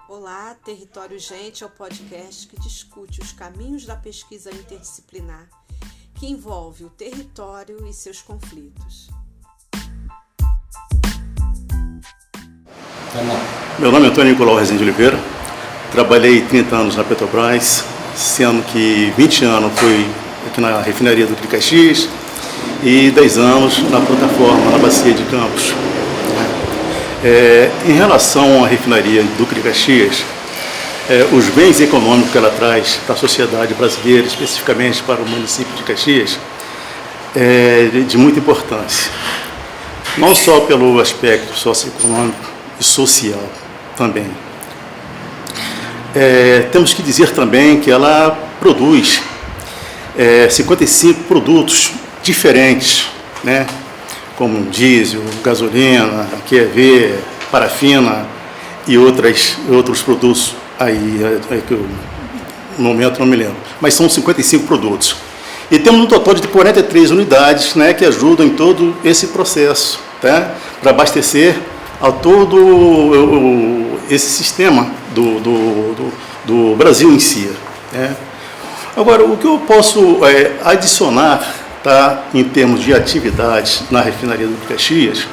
Olá, Território Gente é o podcast que discute os caminhos da pesquisa interdisciplinar, que envolve o território e seus conflitos. Meu nome é Antônio Nicolau Rezende Oliveira, trabalhei 30 anos na Petrobras, sendo que 20 anos fui aqui na refinaria do Duque de Caxias e 10 anos na plataforma, na Bacia de Campos. Em relação à refinaria do Duque de Caxias, os bens econômicos que ela traz para a sociedade brasileira, especificamente para o município de Caxias, é de muita importância. Não só pelo aspecto socioeconômico e social também. Temos que dizer também que ela produz 55 produtos diferentes, né? Como diesel, gasolina, QEV, parafina e outros produtos aí que eu, no momento não me lembro. Mas são 55 produtos. E temos um total de 43 unidades, né, que ajudam em todo esse processo, tá? Para abastecer a todo esse sistema do Brasil em si. Né? Agora, o que eu posso adicionar, tá, em termos de atividades na refinaria do Caxias,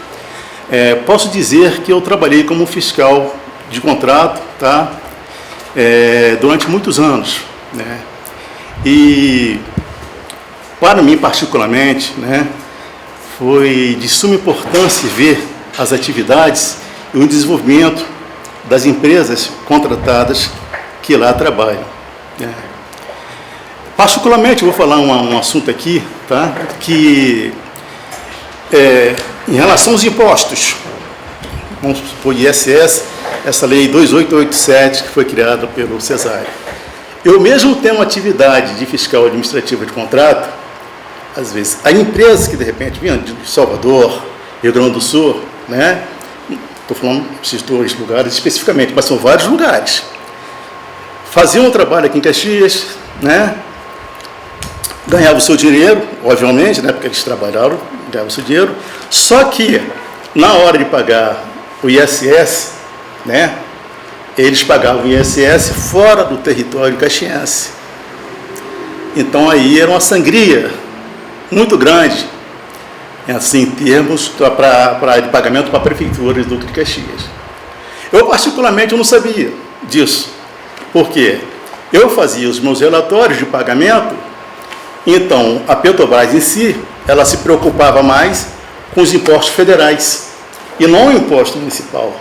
posso dizer que eu trabalhei como fiscal de contrato, tá, durante muitos anos, né? E para mim particularmente, né, foi de suma importância ver as atividades e o desenvolvimento das empresas contratadas que lá trabalham, né? Particularmente, eu vou falar um assunto aqui, tá? Que em relação aos impostos, vamos supor, ISS, essa lei 2887 que foi criada pelo Cesário. Eu mesmo tenho uma atividade de fiscal administrativa de contrato, às vezes, a empresas que de repente vinham de Salvador, Rio Grande do Sul, né? Estou falando desses dois lugares especificamente, mas são vários lugares. Faziam um trabalho aqui em Caxias, né? Ganhavam o seu dinheiro, obviamente, né, porque eles trabalharam, ganhavam o seu dinheiro, só que na hora de pagar o ISS, né, eles pagavam o ISS fora do território caxiense. Então aí era uma sangria muito grande, assim, em termos de pagamento para a prefeitura do Duque de Caxias. Eu particularmente não sabia disso, porque eu fazia os meus relatórios de pagamento. Então, a Petrobras em si, ela se preocupava mais com os impostos federais e não o imposto municipal,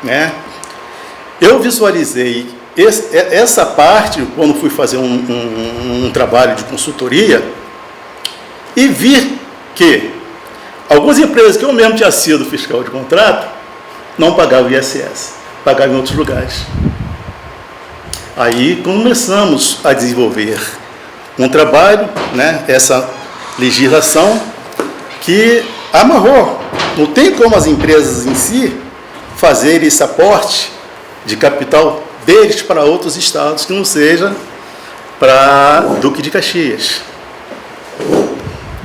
né? Eu visualizei essa parte quando fui fazer um trabalho de consultoria e vi que algumas empresas que eu mesmo tinha sido fiscal de contrato não pagavam ISS, pagavam em outros lugares. Aí começamos a desenvolver um trabalho, né, essa legislação que amarrou. Não tem como as empresas em si fazerem esse aporte de capital deles para outros estados que não seja para Duque de Caxias,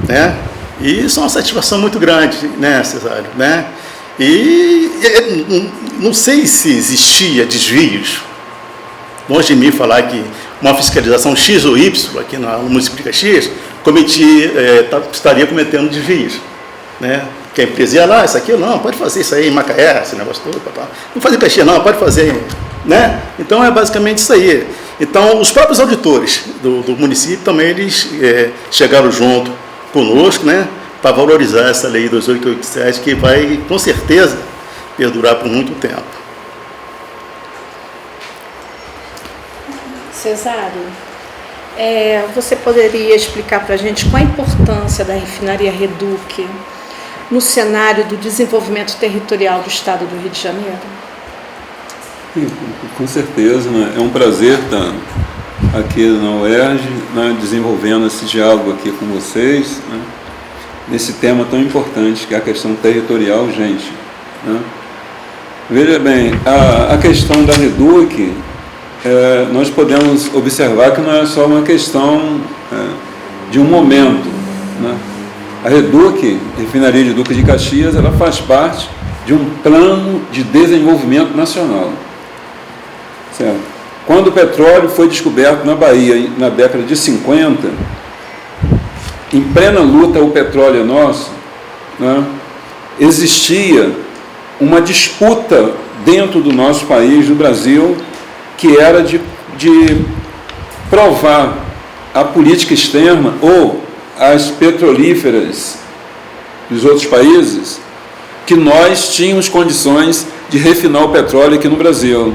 né? E isso é uma satisfação muito grande, né, Cesário, né? E não sei se existia desvios. Longe de mim falar que uma fiscalização X ou Y aqui no município de Caxias estaria cometendo desvios, né? Que a empresa ia lá, isso aqui não, pode fazer isso aí em Macaé, esse negócio todo, não fazer em Caxias não, pode fazer, né? Então é basicamente isso aí. Então os próprios auditores do município também eles chegaram junto conosco, né, para valorizar essa lei 2887 que vai com certeza perdurar por muito tempo. Cesário, você poderia explicar para a gente qual a importância da refinaria Reduc no cenário do desenvolvimento territorial do estado do Rio de Janeiro? Sim, com certeza, né? É um prazer estar aqui na UERJ, né, desenvolvendo esse diálogo aqui com vocês, né, nesse tema tão importante que é a questão territorial, gente, né? Veja bem, a questão da Reduc, nós podemos observar que não é só uma questão de um momento, né? A Reduc, Refinaria de Duque de Caxias, ela faz parte de um plano de desenvolvimento nacional. Certo? Quando o petróleo foi descoberto na Bahia, na década de 50, em plena luta o petróleo é nosso, né, existia uma disputa dentro do nosso país, do Brasil, que era de provar a política externa ou as petrolíferas dos outros países que nós tínhamos condições de refinar o petróleo aqui no Brasil.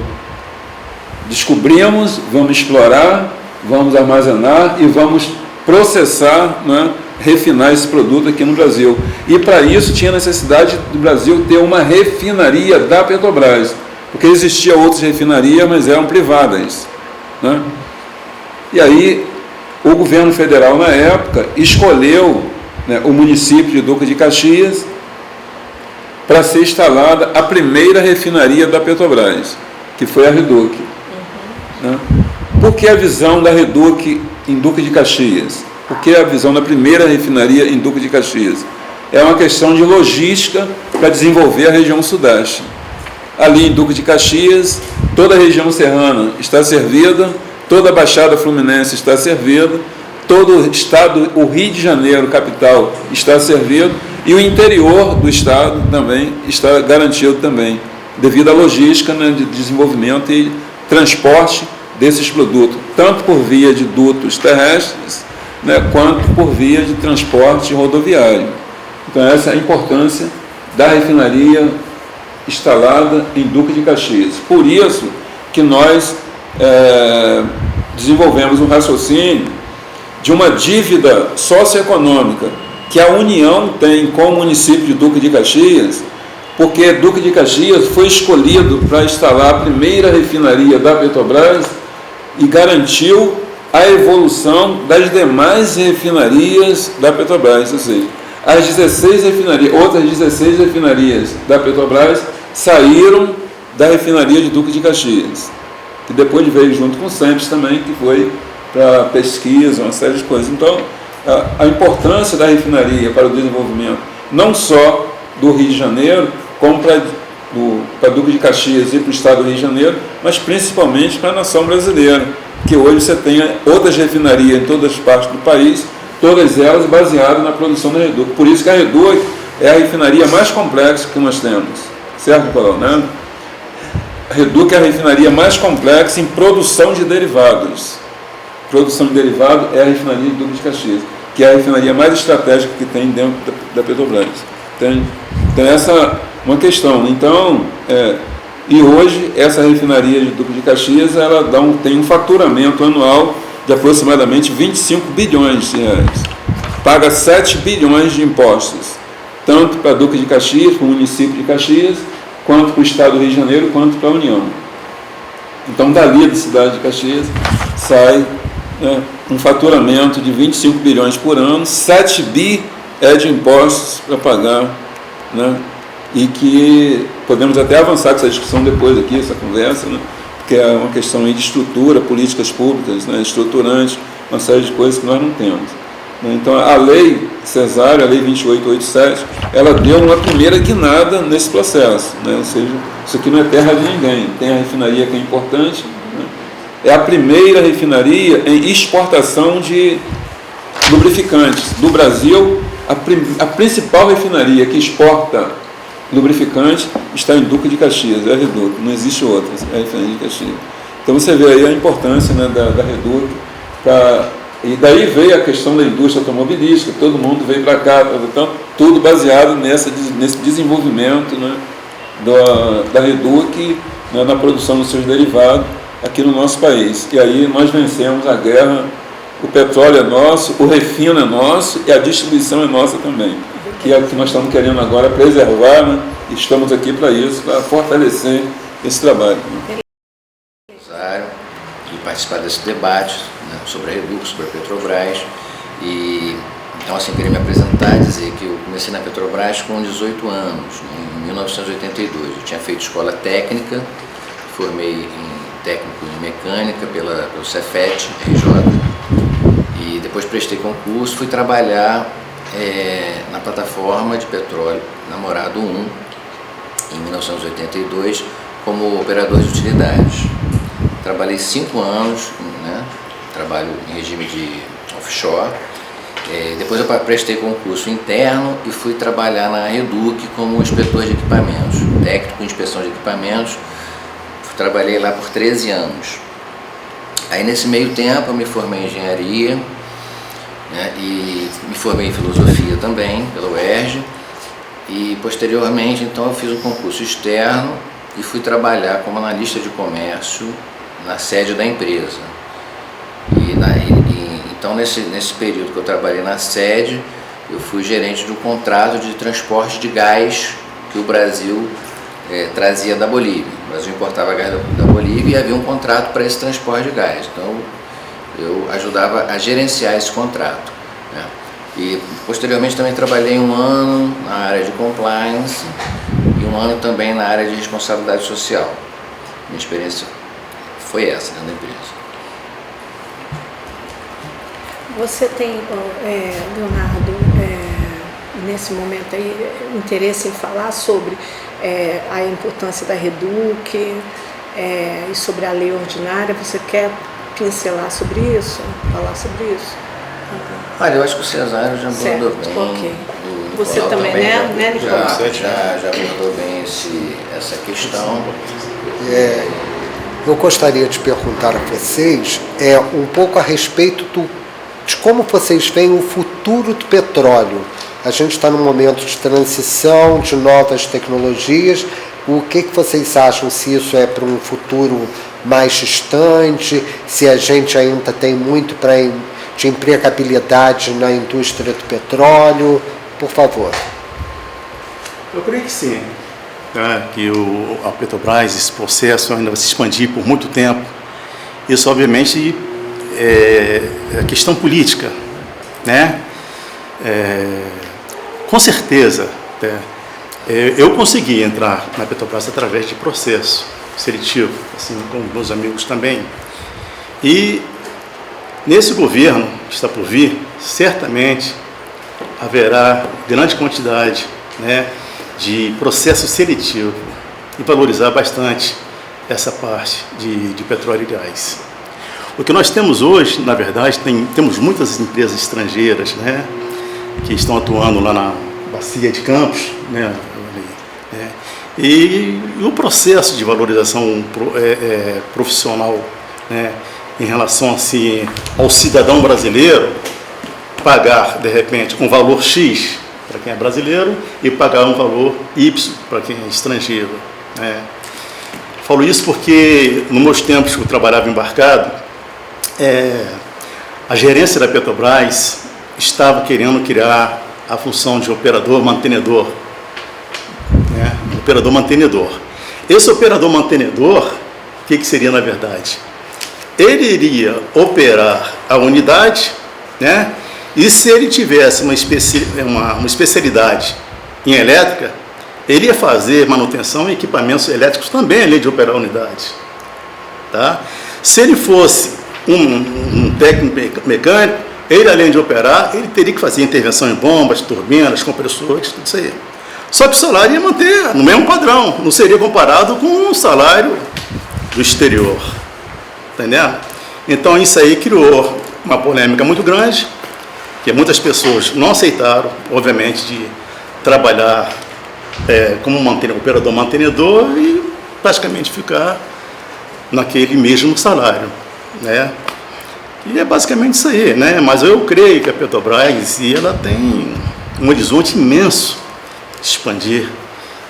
Descobrimos, vamos explorar, vamos armazenar e vamos processar, né, refinar esse produto aqui no Brasil. E para isso tinha necessidade do Brasil ter uma refinaria da Petrobras, porque existiam outras refinarias, mas eram privadas, né? E aí o governo federal na época escolheu, né, o município de Duque de Caxias para ser instalada a primeira refinaria da Petrobras, que foi a Reduc. Né? Por que a visão da Reduc em Duque de Caxias? Por que a visão da primeira refinaria em Duque de Caxias? É uma questão de logística para desenvolver a região sudeste. Ali em Duque de Caxias, toda a região serrana está servida, toda a Baixada Fluminense está servida, todo o estado, o Rio de Janeiro, capital, está servido, e o interior do estado também está garantido também, devido à logística, né, de desenvolvimento e transporte desses produtos, tanto por via de dutos terrestres, né, quanto por via de transporte rodoviário. Então essa é a importância da refinaria instalada em Duque de Caxias. Por isso que nós desenvolvemos um raciocínio de uma dívida socioeconômica que a União tem com o município de Duque de Caxias, porque Duque de Caxias foi escolhido para instalar a primeira refinaria da Petrobras e garantiu a evolução das demais refinarias da Petrobras. Ou seja, as 16 refinarias, outras 16 refinarias da Petrobras saíram da refinaria de Duque de Caxias, que depois veio junto com o SEMPES também, que foi para pesquisa, uma série de coisas. Então, a importância da refinaria para o desenvolvimento, não só do Rio de Janeiro, como para Duque de Caxias e para o estado do Rio de Janeiro, mas principalmente para a nação brasileira, que hoje você tem outras refinarias em todas as partes do país, todas elas baseadas na produção da Reduc. Por isso que a Reduc é a refinaria mais complexa que nós temos. Certo, Nicolau, né? A Reduc é a refinaria mais complexa em produção de derivados. Produção de derivado é a refinaria de Duque de Caxias, que é a refinaria mais estratégica que tem dentro da Petrobras. Então essa é uma questão. Então, e hoje essa refinaria de Duque de Caxias ela tem um faturamento anual de aproximadamente 25 bilhões de reais. Paga 7 bilhões de impostos, tanto para Duque de Caxias, para o município de Caxias, quanto para o estado do Rio de Janeiro, quanto para a União. Então, dali da cidade de Caxias sai, né, um faturamento de 25 bilhões por ano, 7 bi de impostos para pagar, né, e que podemos até avançar com essa discussão depois aqui, essa conversa, né, porque é uma questão aí de estrutura, políticas públicas, né, estruturantes, uma série de coisas que nós não temos. Então, a lei Cesário, a lei 2887, ela deu uma primeira guinada nesse processo, né? Ou seja, isso aqui não é terra de ninguém, tem a refinaria que é importante, né? É a primeira refinaria em exportação de lubrificantes do Brasil. A principal refinaria que exporta lubrificante está em Duque de Caxias, é a Reduc, não existe outra, é a refinaria de Caxias. Então você vê aí a importância, né, da Reduc para... E daí veio a questão da indústria automobilística, todo mundo veio para cá, então, tudo baseado nesse desenvolvimento, né, da Reduc, né, na produção dos seus derivados aqui no nosso país. E aí nós vencemos a guerra, o petróleo é nosso, o refino é nosso e a distribuição é nossa também, que é o que nós estamos querendo agora preservar, né, e estamos aqui para isso, para fortalecer esse trabalho. E participar desse debate, né, sobre a Reduc, sobre a Petrobras. E então, assim, queria me apresentar e dizer que eu comecei na Petrobras com 18 anos, em 1982. Eu tinha feito escola técnica, formei em técnico em mecânica pelo Cefet, RJ, e depois prestei concurso, fui trabalhar na plataforma de petróleo Namorado 1, em 1982, como operador de utilidades. Trabalhei 5 anos, né? Trabalho em regime de offshore. Depois eu prestei concurso interno e fui trabalhar na Reduc como inspetor de equipamentos, técnico em inspeção de equipamentos. Trabalhei lá por 13 anos. Aí nesse meio tempo eu me formei em engenharia, né, e me formei em filosofia também, pela UERJ. E posteriormente então eu fiz um concurso externo e fui trabalhar como analista de comércio na sede da empresa. Então nesse período que eu trabalhei na sede, eu fui gerente do contrato de transporte de gás que o Brasil trazia da Bolívia. O Brasil importava gás da Bolívia e havia um contrato para esse transporte de gás. Então eu ajudava a gerenciar esse contrato, né? E posteriormente também trabalhei 1 ano na área de compliance e 1 ano também na área de responsabilidade social. Minha experiência foi essa dentro da empresa. Você tem, Leonardo, nesse momento aí, interesse em falar sobre a importância da Reduc e sobre a lei ordinária? Você quer pincelar sobre isso? Falar sobre isso? Olha, eu acho que o Cesário já abordou bem. Okay. Você também, né, Nicolau? Já abordou bem essa questão. Eu gostaria de perguntar a vocês um pouco a respeito de como vocês veem o futuro do petróleo. A gente está num momento de transição, de novas tecnologias. O que vocês acham, se isso é para um futuro mais distante, se a gente ainda tem muito de empregabilidade na indústria do petróleo? Por favor. Eu creio que sim, né? Que a Petrobras, esse processo ainda vai se expandir por muito tempo. Isso, obviamente, é questão política, né? Com certeza, eu consegui entrar na Petrobras através de processo seletivo, assim como meus amigos também. E nesse governo que está por vir, certamente haverá grande quantidade, né, de processo seletivo e valorizar bastante essa parte de petróleo e gás. O que nós temos hoje, na verdade, temos muitas empresas estrangeiras, né, que estão atuando lá na Bacia de Campos, né, e o processo de valorização profissional, né, em relação assim, ao cidadão brasileiro, pagar, de repente, um valor X para quem é brasileiro e pagar um valor Y para quem é estrangeiro, né. Falo isso porque, nos meus tempos que eu trabalhava embarcado, a gerência da Petrobras estava querendo criar a função de operador-mantenedor, né? Operador-mantenedor. Esse operador-mantenedor, o que seria na verdade? Ele iria operar a unidade, né? E se ele tivesse uma especialidade em elétrica, ele ia fazer manutenção em equipamentos elétricos também, além de operar a unidade, tá? Se ele fosse um técnico mecânico, ele, além de operar, ele teria que fazer intervenção em bombas, turbinas, compressores, tudo isso aí. Só que o salário ia manter no mesmo padrão, não seria comparado com o salário do exterior. Entendendo? Então isso aí criou uma polêmica muito grande, que muitas pessoas não aceitaram, obviamente, de trabalhar como operador-mantenedor e praticamente ficar naquele mesmo salário, né? E é basicamente isso aí, né? Mas eu creio que a Petrobras ela tem um horizonte imenso de expandir,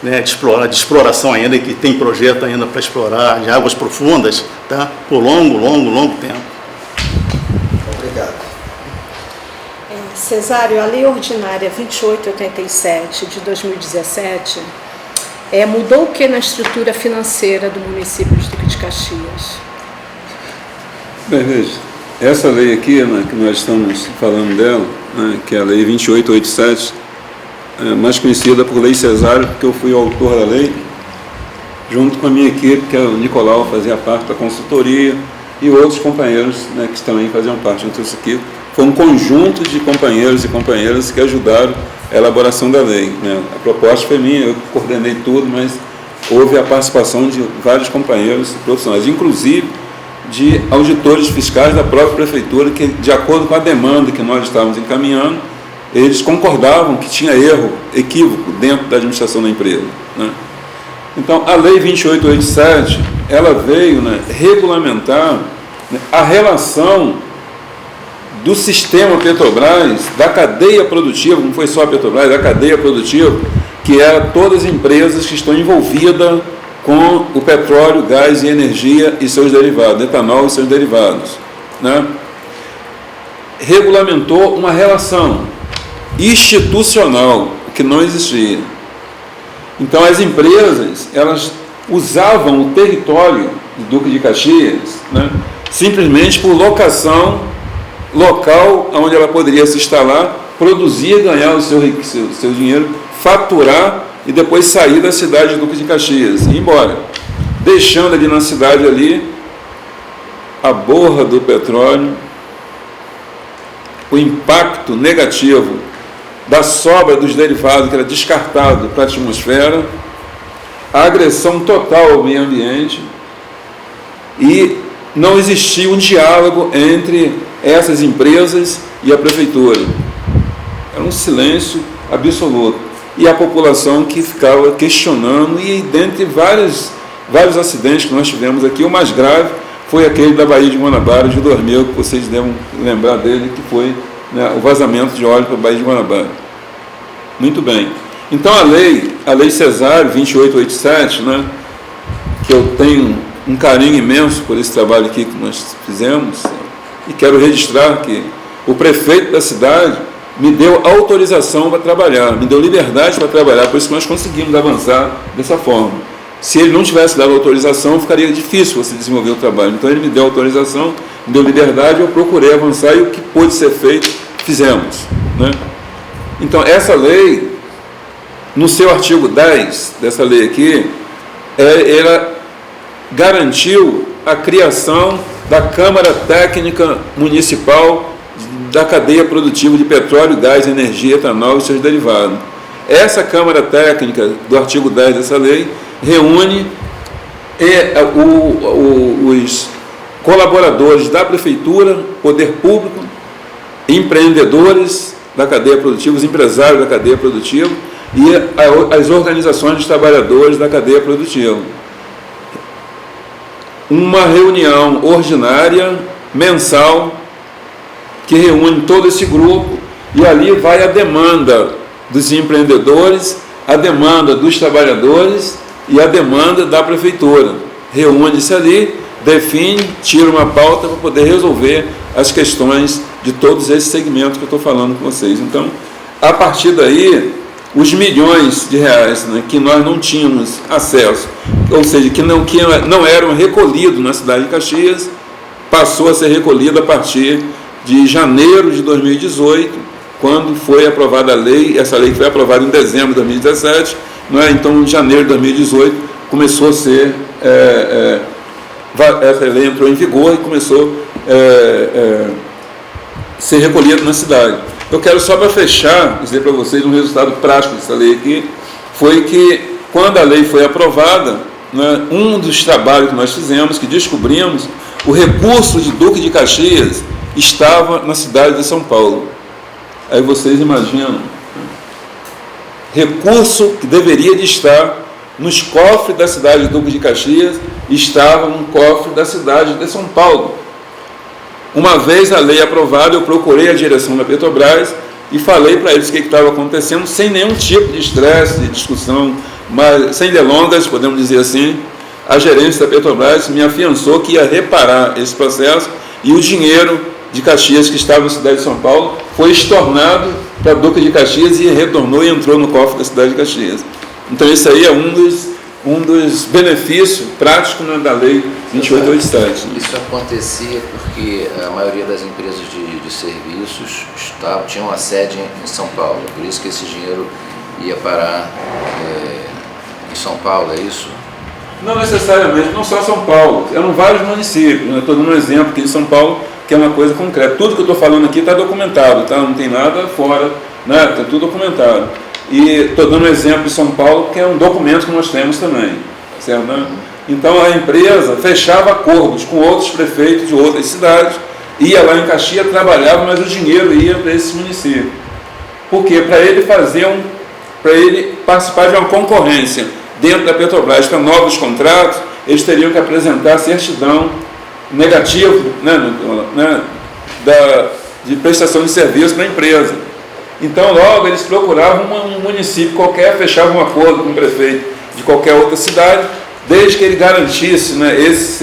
né? De exploração ainda, que tem projeto ainda para explorar de águas profundas, tá? Por longo tempo. Obrigado. Cesário, a Lei Ordinária 2887 de 2017 mudou o que na estrutura financeira do município de Duque de Caxias? Bem, veja, essa lei aqui, né, que nós estamos falando dela, né, que é a Lei 2887, mais conhecida por Lei Cesário, porque eu fui o autor da lei, junto com a minha equipe, que é o Nicolau, fazia parte da consultoria, e outros companheiros, né, que também faziam parte. Então isso aqui foi um conjunto de companheiros e companheiras que ajudaram a elaboração da lei, né. A proposta foi minha, eu coordenei tudo, mas houve a participação de vários companheiros profissionais, inclusive de auditores fiscais da própria prefeitura, que, de acordo com a demanda que nós estávamos encaminhando, eles concordavam que tinha erro, equívoco dentro da administração da empresa, né? Então, a Lei 2887, ela veio, né, regulamentar, né, a relação do sistema Petrobras, da cadeia produtiva, não foi só a Petrobras, da cadeia produtiva, que era todas as empresas que estão envolvidas com o petróleo, gás e energia e seus derivados, etanol e seus derivados, né? Regulamentou uma relação institucional que não existia. Então, as empresas, elas usavam o território do Duque de Caxias, né, simplesmente por locação local onde ela poderia se instalar, produzir, ganhar o seu dinheiro, faturar e depois sair da cidade de Duque de Caxias e ir embora, deixando ali na cidade ali a borra do petróleo, o impacto negativo da sobra dos derivados que era descartado para a atmosfera, a agressão total ao meio ambiente, e não existia um diálogo entre essas empresas e a prefeitura. Era um silêncio absoluto. E a população que ficava questionando, e dentre vários acidentes que nós tivemos aqui, o mais grave foi aquele da Baía de Guanabara, de Dormeu, que vocês devem lembrar dele, que foi, né, o vazamento de óleo para a Baía de Guanabara. Muito bem. Então, a lei Cesário 2887, né, que eu tenho um carinho imenso por esse trabalho aqui que nós fizemos, e quero registrar que o prefeito da cidade me deu autorização para trabalhar, me deu liberdade para trabalhar, por isso que nós conseguimos avançar dessa forma. Se ele não tivesse dado autorização, ficaria difícil você desenvolver o trabalho. Então, ele me deu autorização, me deu liberdade, eu procurei avançar, e o que pôde ser feito, fizemos, né? Então, essa lei, no seu artigo 10 dessa lei aqui, ela garantiu a criação da Câmara Técnica Municipal da cadeia produtiva de petróleo, gás, energia, etanol e seus derivados. Essa Câmara Técnica, do artigo 10 dessa lei, reúne os colaboradores da Prefeitura, poder público, empreendedores da cadeia produtiva, os empresários da cadeia produtiva e as organizações dos trabalhadores da cadeia produtiva. Uma reunião ordinária, mensal, que reúne todo esse grupo, e ali vai a demanda dos empreendedores, a demanda dos trabalhadores e a demanda da prefeitura. Reúne-se ali, define, tira uma pauta para poder resolver as questões de todos esses segmentos que eu estou falando com vocês. Então, a partir daí, os milhões de reais, né, que nós não tínhamos acesso, ou seja, que não eram recolhidos na cidade de Caxias, passou a ser recolhido a partir de janeiro de 2018, quando foi aprovada a lei. Essa lei foi aprovada em dezembro de 2017, não é? Então, em janeiro de 2018, começou a ser, essa lei entrou em vigor e começou a ser recolhida na cidade. Eu quero só para fechar, dizer para vocês um resultado prático dessa lei aqui, foi que quando a lei foi aprovada, né, um dos trabalhos que nós fizemos, que descobrimos, o recurso de Duque de Caxias estava na cidade de São Paulo. Aí vocês imaginam, recurso que deveria de estar nos cofres da cidade de Duque de Caxias, estava no cofre da cidade de São Paulo. Uma vez a lei aprovada, eu procurei a direção da Petrobras e falei para eles o que estava acontecendo, sem nenhum tipo de estresse, de discussão, mas sem delongas, podemos dizer assim. A gerência da Petrobras me afiançou que ia reparar esse processo, e o dinheiro de Caxias, que estava na cidade de São Paulo, foi estornado para Duque de Caxias e retornou e entrou no cofre da cidade de Caxias. Então, isso aí é um dos benefícios práticos, né, da Lei 2887. Isso acontecia porque a maioria das empresas de serviços tinham uma sede em São Paulo, por isso que esse dinheiro ia parar em São Paulo, é isso? Não necessariamente, não só São Paulo, eram vários municípios, né? Estou dando um exemplo aqui de São Paulo, que é uma coisa concreta. Tudo que eu estou falando aqui está documentado, tá? Não tem nada fora, né? Está tudo documentado. E estou dando um exemplo de São Paulo, que é um documento que nós temos também. certo, né? Então a empresa fechava acordos com outros prefeitos de outras cidades, ia lá em Caxias, trabalhava, mas o dinheiro ia para esse município. Por quê? Para ele participar de uma concorrência dentro da Petrobras para novos contratos, eles teriam que apresentar certidão negativa, de prestação de serviço para a empresa. Então logo eles procuravam um município qualquer, fechavam um acordo com o prefeito de qualquer outra cidade, desde que ele garantisse,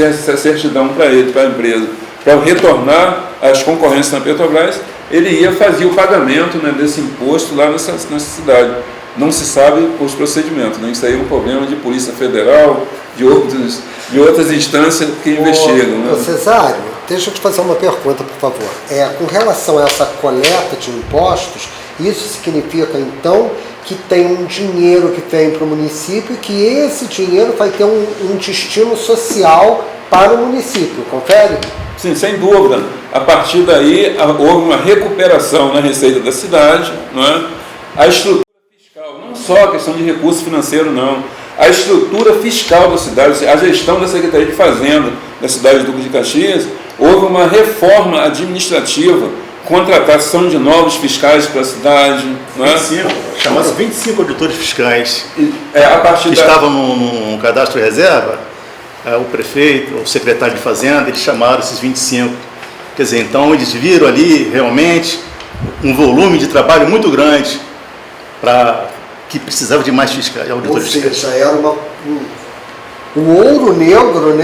essa certidão para ele, para a empresa, para retornar às concorrências na Petrobras, ele ia fazer o pagamento, desse imposto lá nessa cidade. Não se sabe os procedimentos, Isso aí é um problema de Polícia Federal, de outras instâncias que investigam. Cesário, deixa eu te fazer uma pergunta, por favor. Com relação a essa coleta de impostos, isso significa, então, que tem um dinheiro que vem para o município e que esse dinheiro vai ter um destino social para o município, confere? Sim, sem dúvida. A partir daí, houve uma recuperação na receita da cidade, A estrutura fiscal, não só a questão de recurso financeiro, não. A estrutura fiscal da cidade, a gestão da Secretaria de Fazenda da cidade de Duque de Caxias, houve uma reforma administrativa, contratação de novos fiscais para a cidade. 25, chamados 25 auditores fiscais, a partir que estavam no cadastro reserva, o prefeito, o secretário de Fazenda, eles chamaram esses 25. Quer dizer, então eles viram ali realmente um volume de trabalho muito grande que precisava de mais fiscais, auditores fiscais. Ou seja, era o ouro negro,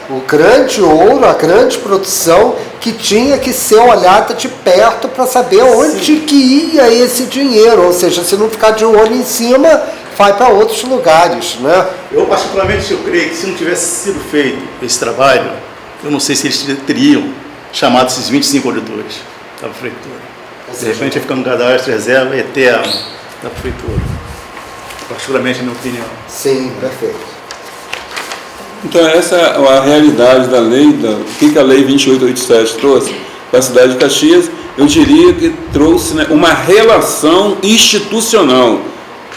o grande ouro, a grande produção que tinha que ser olhada de perto para saber onde que ia esse dinheiro, ou seja, se não ficar de olho em cima, vai para outros lugares, Eu particularmente creio que se não tivesse sido feito esse trabalho, eu não sei se eles teriam chamado esses 25 auditores da prefeitura. De repente ia ficar no cadastro reserva eterno da prefeitura. Particularmente, na minha opinião. Sim, perfeito. Então essa é a realidade da lei, o que a lei 2887 trouxe para a cidade de Caxias. Eu diria que trouxe uma relação institucional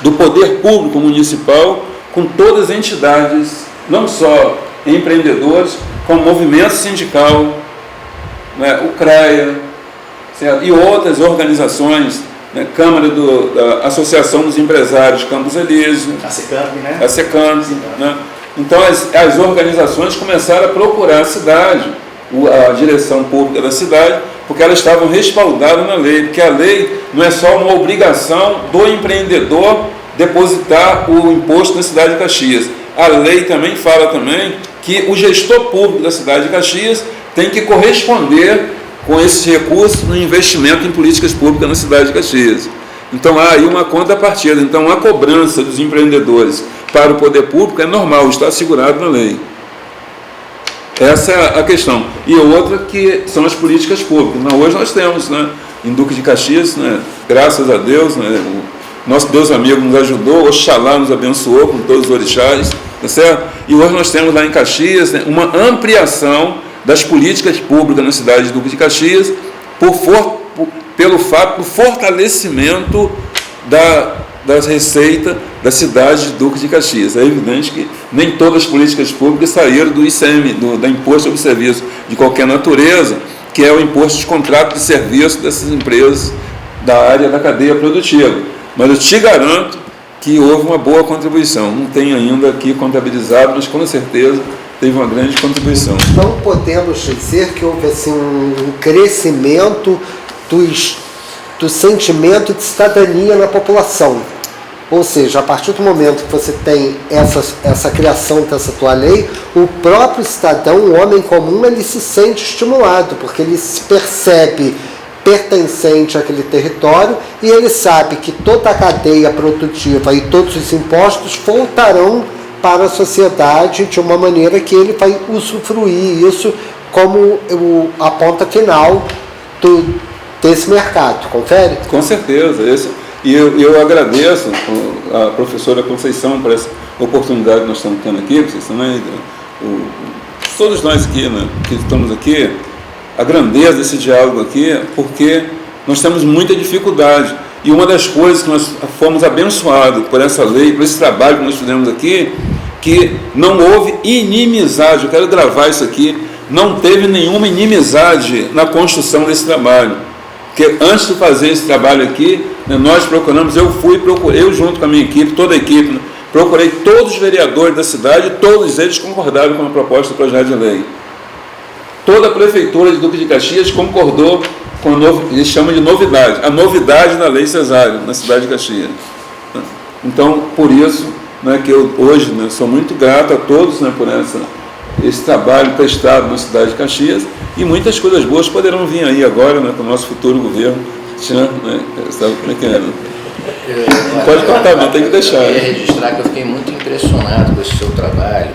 do poder público municipal com todas as entidades, não só empreendedores, como movimento sindical, o CRAIA, certo? E outras organizações, Câmara da Associação dos Empresários Campos Elíseos, a SECAMP, Então as organizações começaram a procurar a cidade, a direção pública da cidade, porque elas estavam respaldadas na lei, porque a lei não é só uma obrigação do empreendedor depositar o imposto na cidade de Caxias. A lei também fala que o gestor público da cidade de Caxias tem que corresponder com esses recursos no investimento em políticas públicas na cidade de Caxias. Então há aí uma contrapartida. Então a cobrança dos empreendedores para o poder público é normal, está assegurado na lei. Essa é a questão. E outra que são as políticas públicas. Hoje nós temos, em Duque de Caxias, graças a Deus, o nosso Deus amigo nos ajudou, Oxalá nos abençoou com todos os orixás, tá certo? E hoje nós temos lá em Caxias uma ampliação das políticas públicas na cidade de Duque de Caxias pelo fato do fortalecimento das receitas da cidade de Duque de Caxias. É evidente que nem todas as políticas públicas saíram do ICM, da Imposto sobre Serviço de qualquer natureza, que é o imposto de contrato de serviço dessas empresas da área da cadeia produtiva. Mas eu te garanto que houve uma boa contribuição. Não tem ainda aqui contabilizado, mas com certeza teve uma grande contribuição. Não podemos dizer que houve assim, um crescimento do sentimento de cidadania na população. Ou seja, a partir do momento que você tem essa criação dessa tua lei, o próprio cidadão, o homem comum, ele se sente estimulado, porque ele se percebe pertencente àquele território e ele sabe que toda a cadeia produtiva e todos os impostos voltarão para a sociedade de uma maneira que ele vai usufruir isso como a ponta final desse mercado. Confere? Com certeza. E eu agradeço a professora Conceição por essa oportunidade que nós estamos tendo aqui, Conceição, todos nós aqui, que estamos aqui, a grandeza desse diálogo aqui, porque nós temos muita dificuldade. E uma das coisas que nós fomos abençoados por essa lei, por esse trabalho que nós fizemos aqui, que não houve inimizade. Eu quero gravar isso aqui. Não teve nenhuma inimizade na construção desse trabalho. Porque antes de fazer esse trabalho aqui, né, nós procuramos, eu junto com a minha equipe, toda a equipe, procurei todos os vereadores da cidade, e todos eles concordaram com a proposta do projeto de lei. Toda a prefeitura de Duque de Caxias concordou com eles chamam de novidade, a novidade da lei Cesário, na cidade de Caxias. Então, por isso, né, que eu hoje, né, sou muito grato a todos, né, por esse trabalho prestado na cidade de Caxias, e muitas coisas boas poderão vir aí agora, né, com o nosso futuro governo. Né, sabe como é que é, né? Não pode cortar, não, tem que deixar. Eu queria registrar que eu fiquei muito impressionado com esse seu trabalho,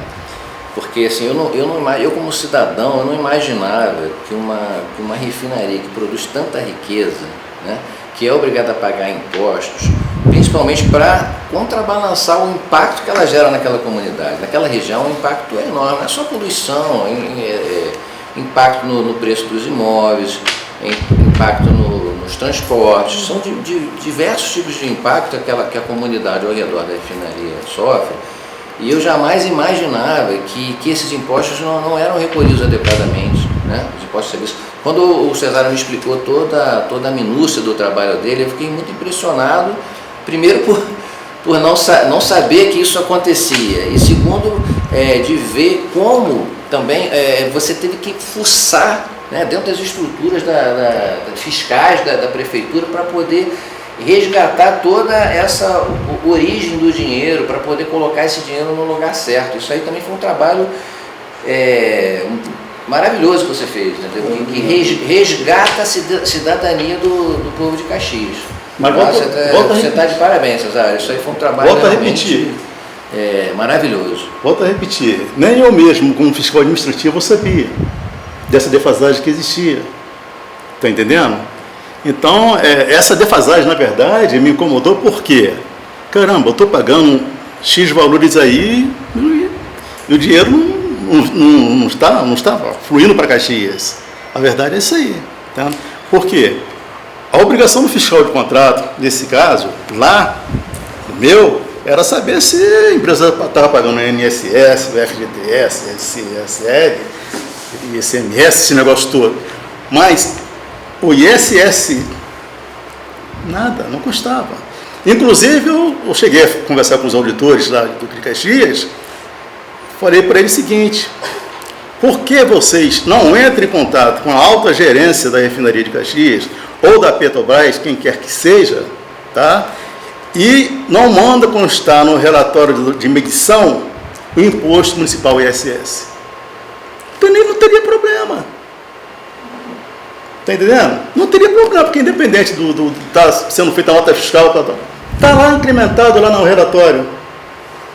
porque assim, eu como cidadão, eu não imaginava que uma refinaria que produz tanta riqueza, né, que é obrigada a pagar impostos, principalmente para contrabalançar o impacto que ela gera naquela comunidade. Naquela região, o impacto é enorme, não é só poluição, impacto no preço dos imóveis, impacto nos transportes, são diversos tipos de impacto que a comunidade ao redor da refinaria sofre. E eu jamais imaginava que esses impostos não eram recolhidos adequadamente, né? Os impostos de serviço. Quando o Cesário me explicou toda a minúcia do trabalho dele, eu fiquei muito impressionado, primeiro por não saber que isso acontecia, e segundo, de ver como também você teve que fuçar, né, dentro das estruturas fiscais da prefeitura para poder resgatar toda essa origem do dinheiro, para poder colocar esse dinheiro no lugar certo. Isso aí também foi um trabalho maravilhoso que você fez, entendeu? Que resgata a cidadania do povo de Caxias. Mas você está de parabéns, Cesário. Isso aí foi um trabalho realmente maravilhoso. Volto a repetir, nem eu mesmo, como fiscal administrativo, eu sabia dessa defasagem que existia. Está entendendo? Então, essa defasagem, na verdade, me incomodou porque, caramba, eu estou pagando X valores aí e o dinheiro não está fluindo para Caxias. A verdade é isso aí. Tá? Por quê? A obrigação do fiscal de contrato, nesse caso, lá, era saber se a empresa estava pagando o INSS, o FGTS, CSL, ICMS, esse negócio todo. Mas o ISS, nada, não custava. Inclusive, eu cheguei a conversar com os auditores lá do Caxias, falei para eles o seguinte: por que vocês não entram em contato com a alta gerência da refinaria de Caxias, ou da Petrobras, quem quer que seja, tá? E não manda constar no relatório de medição o imposto municipal ISS? Não teria problema. Está entendendo? Não teria problema, porque independente do tá sendo feita a nota fiscal, está lá incrementado lá no relatório.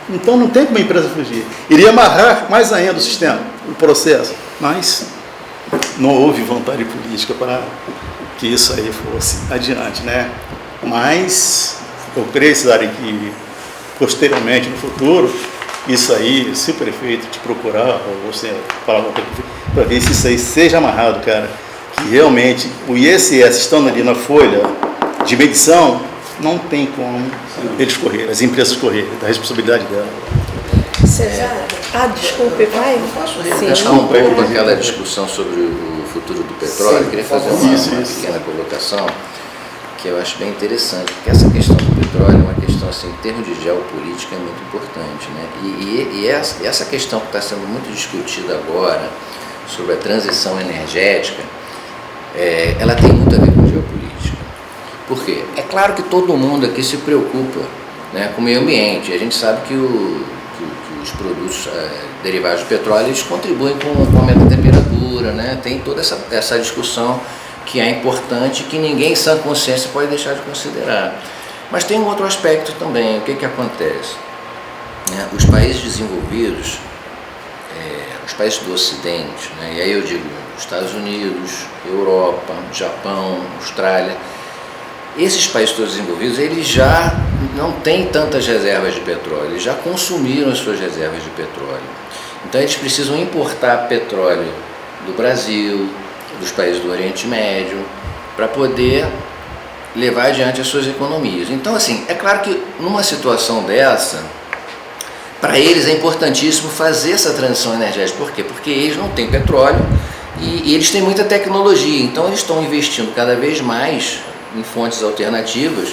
Então não tem como a empresa fugir. Iria amarrar mais ainda o sistema, o processo. Mas não houve vontade política para que isso aí fosse adiante, né? Mas eu creio, Cesário, que posteriormente, no futuro, isso aí, se o prefeito te procurar, ou você falar com o prefeito, para ver se isso aí seja amarrado, cara, que realmente o ISS estando ali na folha de medição, não tem como eles correrem, as empresas correrem, da responsabilidade dela. Cesário, desculpe, vai? Posso refrescar um pouco aquela discussão sobre o futuro do petróleo? Eu queria fazer uma pequena colocação que eu acho bem interessante, porque essa questão do petróleo é uma questão, assim, em termos de geopolítica, é muito importante, né? E essa questão que está sendo muito discutida agora, sobre a transição energética, ela tem muito a ver com geopolítica. Por quê? É claro que todo mundo aqui se preocupa, né, com o meio ambiente. A gente sabe que os produtos derivados do petróleo, eles contribuem com o aumento da temperatura, né? Tem toda essa discussão que é importante, que ninguém em sã consciência pode deixar de considerar. Mas tem um outro aspecto também. O que acontece? Os países desenvolvidos, os países do Ocidente, né? E aí eu digo Estados Unidos, Europa, Japão, Austrália, esses países todos desenvolvidos, eles já não têm tantas reservas de petróleo, eles já consumiram as suas reservas de petróleo. Então eles precisam importar petróleo do Brasil, dos países do Oriente Médio, para poder levar adiante as suas economias. Então, assim, é claro que numa situação dessa, para eles é importantíssimo fazer essa transição energética. Por quê? Porque eles não têm petróleo e eles têm muita tecnologia, então eles estão investindo cada vez mais em fontes alternativas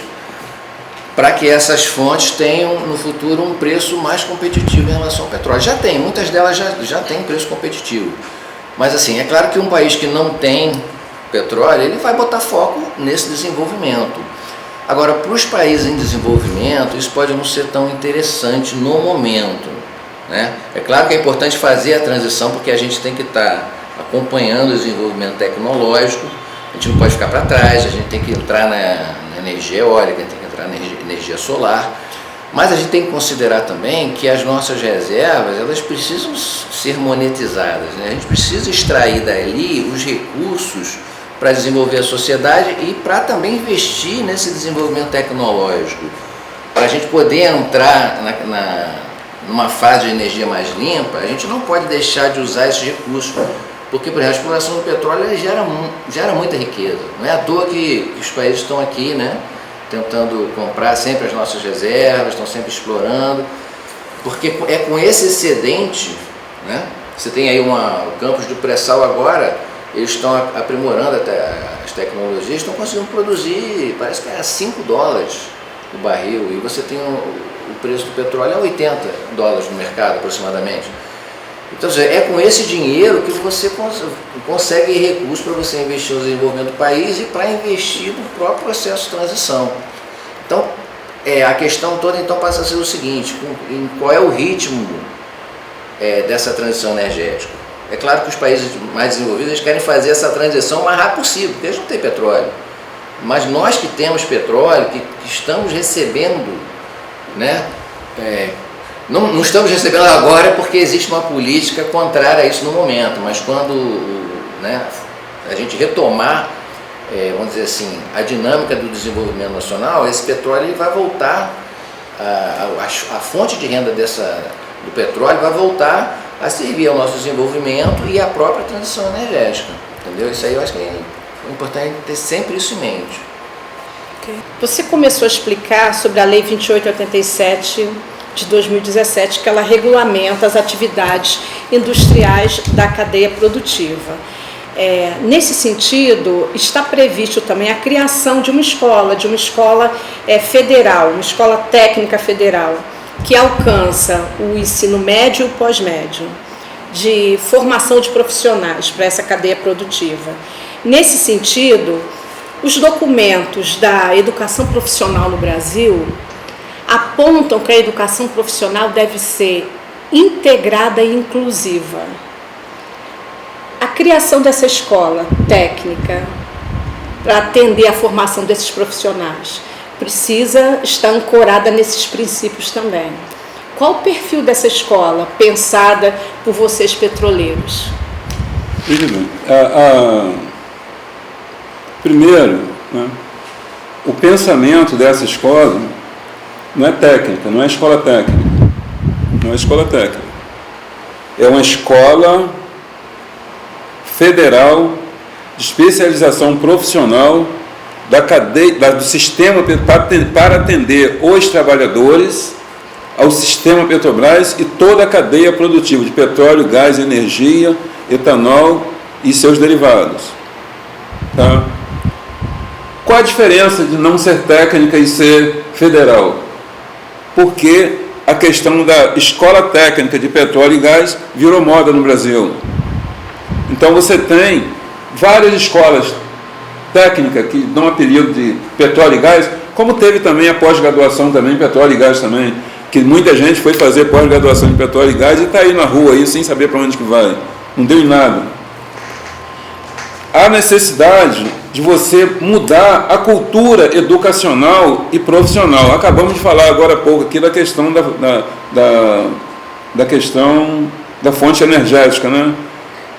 para que essas fontes tenham no futuro um preço mais competitivo em relação ao petróleo. Já tem, muitas delas já têm preço competitivo. Mas assim, é claro que um país que não tem petróleo, ele vai botar foco nesse desenvolvimento. Agora, para os países em desenvolvimento, isso pode não ser tão interessante no momento, né? É claro que é importante fazer a transição, porque a gente tem que estar acompanhando o desenvolvimento tecnológico, a gente não pode ficar para trás, a gente tem que entrar na energia eólica, tem que entrar na energia solar, mas a gente tem que considerar também que as nossas reservas, elas precisam ser monetizadas, né? A gente precisa extrair dali os recursos para desenvolver a sociedade e para também investir nesse desenvolvimento tecnológico, para a gente poder entrar numa fase de energia mais limpa. A gente não pode deixar de usar esses recursos, porque, por exemplo, a exploração do petróleo gera muita riqueza. Não é à toa que os países estão aqui, né, tentando comprar sempre as nossas reservas, estão sempre explorando, porque é com esse excedente, né, você tem aí o campus do pré-sal agora, eles estão aprimorando até as tecnologias, estão conseguindo produzir, parece que é $5 o barril, e você tem o preço do petróleo a $80 no mercado aproximadamente. Então, é com esse dinheiro que você consegue recursos para você investir no desenvolvimento do país e para investir no próprio processo de transição. Então, a questão toda então passa a ser o seguinte: qual é o ritmo dessa transição energética? É claro que os países mais desenvolvidos eles querem fazer essa transição o mais rápido possível, porque eles não têm petróleo. Mas nós que temos petróleo, que estamos recebendo, né, não estamos recebendo agora porque existe uma política contrária a isso no momento, mas quando, né, a gente retomar, vamos dizer assim, a dinâmica do desenvolvimento nacional, esse petróleo ele vai voltar, a fonte de renda do petróleo vai voltar a servir ao nosso desenvolvimento e à própria transição energética, entendeu? Isso aí eu acho que é importante ter sempre isso em mente. Okay. Você começou a explicar sobre a Lei 2887 de 2017, que ela regulamenta as atividades industriais da cadeia produtiva. Nesse sentido, está previsto também a criação de uma escola federal, uma escola técnica federal, que alcança o ensino médio e o pós-médio, de formação de profissionais para essa cadeia produtiva. Nesse sentido, os documentos da educação profissional no Brasil apontam que a educação profissional deve ser integrada e inclusiva. A criação dessa escola técnica para atender a formação desses profissionais precisa estar ancorada nesses princípios também. Qual o perfil dessa escola pensada por vocês petroleiros? Primeiro, né, o pensamento dessa escola não é técnica, não é escola técnica. Não é escola técnica. É uma escola federal de especialização profissional da cadeia, do sistema para atender os trabalhadores ao sistema Petrobras e toda a cadeia produtiva de petróleo, gás, energia, etanol e seus derivados. Tá? Qual a diferença de não ser técnica e ser federal? Porque a questão da escola técnica de petróleo e gás virou moda no Brasil. Então você tem várias escolas técnicas que dão apelido de petróleo e gás, como teve também a pós-graduação também em petróleo e gás também, que muita gente foi fazer pós-graduação em petróleo e gás e está aí na rua aí, sem saber para onde que vai. Não deu em nada. Há necessidade de você mudar a cultura educacional e profissional. Acabamos de falar agora há pouco aqui da questão da questão da fonte energética, né?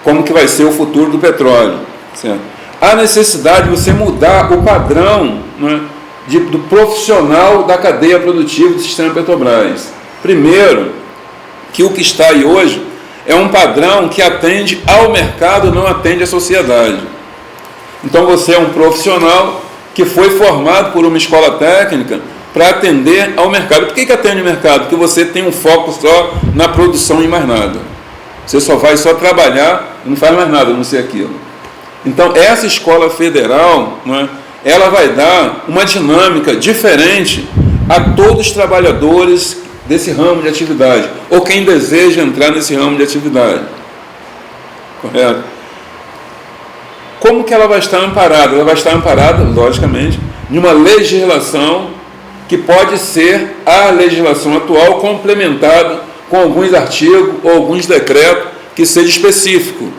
Como que vai ser o futuro do petróleo. Certo? Há necessidade de você mudar o padrão, né, do profissional da cadeia produtiva do sistema Petrobras. Primeiro, que o que está aí hoje é um padrão que atende ao mercado, não atende à sociedade. Então você é um profissional que foi formado por uma escola técnica para atender ao mercado. Por que atende o mercado? Porque você tem um foco só na produção e mais nada. Você só vai trabalhar e não faz mais nada, a não ser aquilo. Então, essa escola federal, né, ela vai dar uma dinâmica diferente a todos os trabalhadores desse ramo de atividade, ou quem deseja entrar nesse ramo de atividade. Correto? Como que ela vai estar amparada? Ela vai estar amparada, logicamente, em uma legislação que pode ser a legislação atual complementada com alguns artigos ou alguns decretos que seja específico.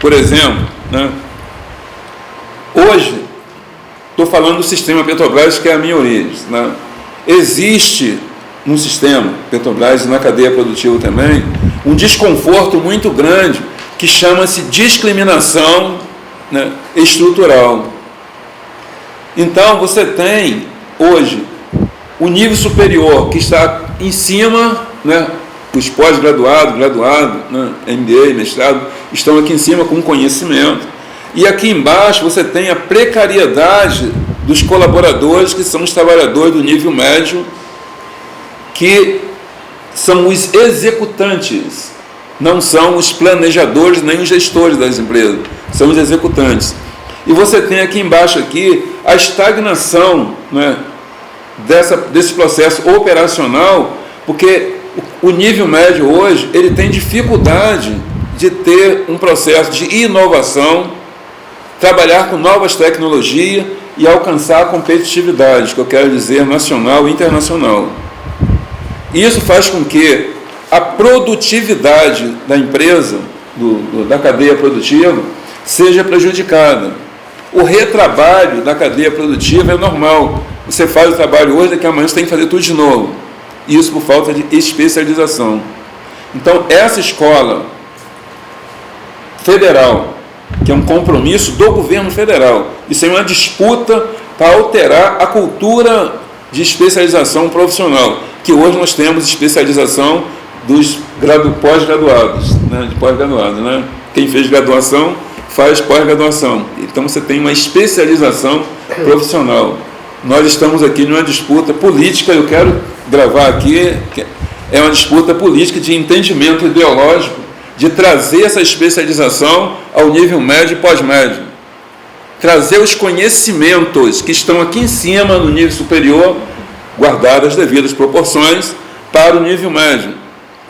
Por exemplo, né, hoje, estou falando do sistema Petrobras, que é a minha origem, né? Existe no sistema Petrobras e na cadeia produtiva também um desconforto muito grande que chama-se discriminação, né, estrutural. Então, você tem hoje o nível superior que está em cima, né, os pós-graduados, graduado, né, MBA, mestrado, estão aqui em cima com conhecimento. E aqui embaixo você tem a precariedade dos colaboradores, que são os trabalhadores do nível médio, que são os executantes, não são os planejadores nem os gestores das empresas, são os executantes. E você tem aqui embaixo a estagnação, né, desse processo operacional, porque o nível médio hoje ele tem dificuldade de ter um processo de inovação, trabalhar com novas tecnologias e alcançar a competitividade, que eu quero dizer nacional e internacional. Isso faz com que a produtividade da empresa, da cadeia produtiva, seja prejudicada. O retrabalho da cadeia produtiva é normal. Você faz o trabalho hoje, daqui a amanhã você tem que fazer tudo de novo. Isso por falta de especialização. Então, essa escola federal, que é um compromisso do governo federal, isso é uma disputa para alterar a cultura de especialização profissional, que hoje nós temos especialização dos pós-graduados, né, de pós-graduado, né? Quem fez graduação faz pós-graduação. Então você tem uma especialização profissional. Nós estamos aqui numa disputa política, eu quero gravar aqui, é uma disputa política de entendimento ideológico, de trazer essa especialização ao nível médio e pós-médio. Trazer os conhecimentos que estão aqui em cima, no nível superior, guardadas as devidas proporções, para o nível médio.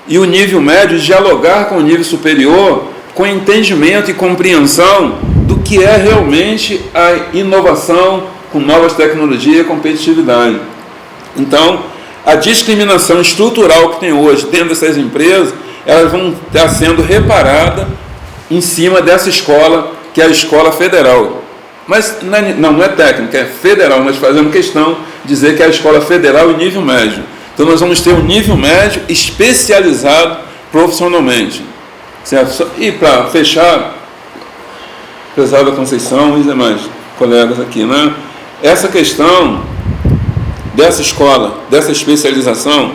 E o nível médio dialogar com o nível superior com entendimento e compreensão do que é realmente a inovação com novas tecnologias e competitividade. Então, a discriminação estrutural que tem hoje dentro dessas empresas, elas vão estar sendo reparadas em cima dessa escola, que é a escola federal. Mas não é técnica, é federal. Nós fazemos questão de dizer que é a escola federal e nível médio. Então, nós vamos ter um nível médio especializado profissionalmente. Certo? E para fechar, prezada Conceição e os demais colegas aqui, né? Essa questão dessa escola, dessa especialização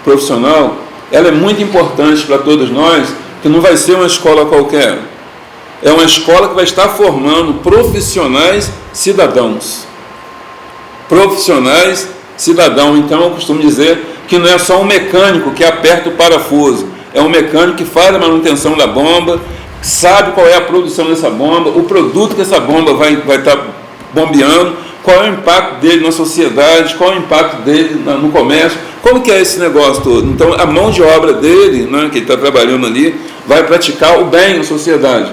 profissional, ela é muito importante para todos nós, que não vai ser uma escola qualquer. É uma escola que vai estar formando profissionais cidadãos. Profissionais cidadãos. Então, eu costumo dizer que não é só um mecânico que aperta o parafuso, é um mecânico que faz a manutenção da bomba, sabe qual é a produção dessa bomba, o produto que essa bomba vai estar bombeando, qual é o impacto dele na sociedade, qual é o impacto dele no comércio, como que é esse negócio todo. Então, a mão de obra dele, né, que ele está trabalhando ali, vai praticar o bem na sociedade.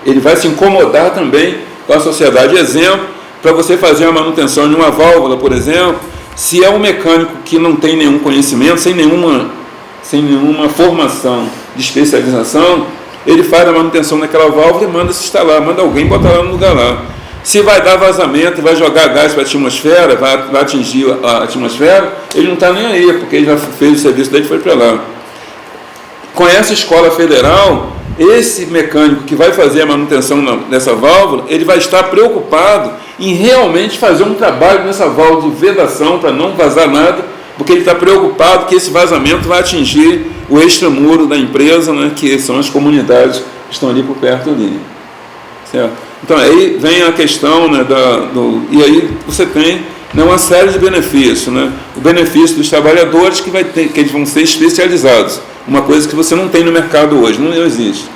Ele vai se incomodar também com a sociedade. Exemplo, para você fazer a manutenção de uma válvula, por exemplo, se é um mecânico que não tem nenhum conhecimento, sem nenhuma formação de especialização, ele faz a manutenção daquela válvula e manda se instalar, manda alguém botar lá no lugar lá. Se vai dar vazamento, vai jogar gás para a atmosfera, vai atingir a atmosfera, ele não está nem aí, porque ele já fez o serviço dele e foi para lá. Com essa escola federal, esse mecânico que vai fazer a manutenção dessa válvula, ele vai estar preocupado em realmente fazer um trabalho nessa válvula de vedação para não vazar nada, porque ele está preocupado que esse vazamento vai atingir o extramuro da empresa, né, que são as comunidades que estão ali por perto ali. Certo? Então, aí vem a questão, né, e aí você tem né, uma série de benefícios, né? O benefício dos trabalhadores que eles vão ser especializados, uma coisa que você não tem no mercado hoje, não existe.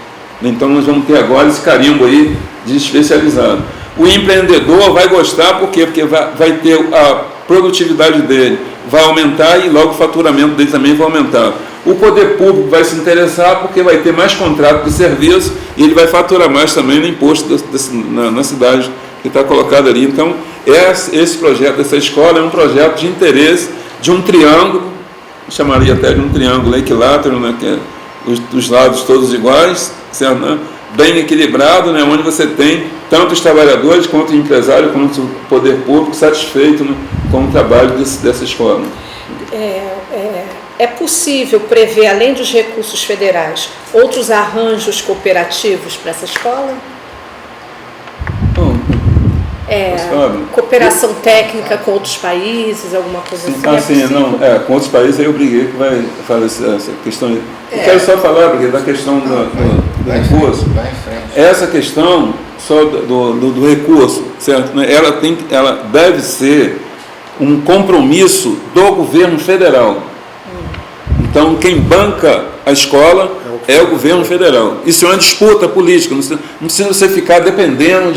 Então nós vamos ter agora esse carimbo aí de especializado. O empreendedor vai gostar, por quê? Porque vai ter a produtividade dele, vai aumentar e logo o faturamento dele também vai aumentar. O poder público vai se interessar porque vai ter mais contrato de serviço e ele vai faturar mais também no imposto na cidade que está colocado ali. Então, esse projeto dessa escola é um projeto de interesse de um triângulo, chamaria até de um triângulo equilátero, né, que é os lados todos iguais, certo, né? Bem equilibrado, né, onde você tem tanto os trabalhadores quanto o empresário, quanto o poder público satisfeito, né, com o trabalho dessa escola. É possível prever, além dos recursos federais, outros arranjos cooperativos para essa escola? Cooperação técnica com outros países, alguma coisa assim? Com outros países aí eu briguei que vai fazer essa questão. Eu quero só falar, porque da questão do recurso, essa questão só do recurso, certo? Ela deve ser um compromisso do governo federal. Então, quem banca a escola é o governo federal. Isso é uma disputa política, não precisa você ficar dependendo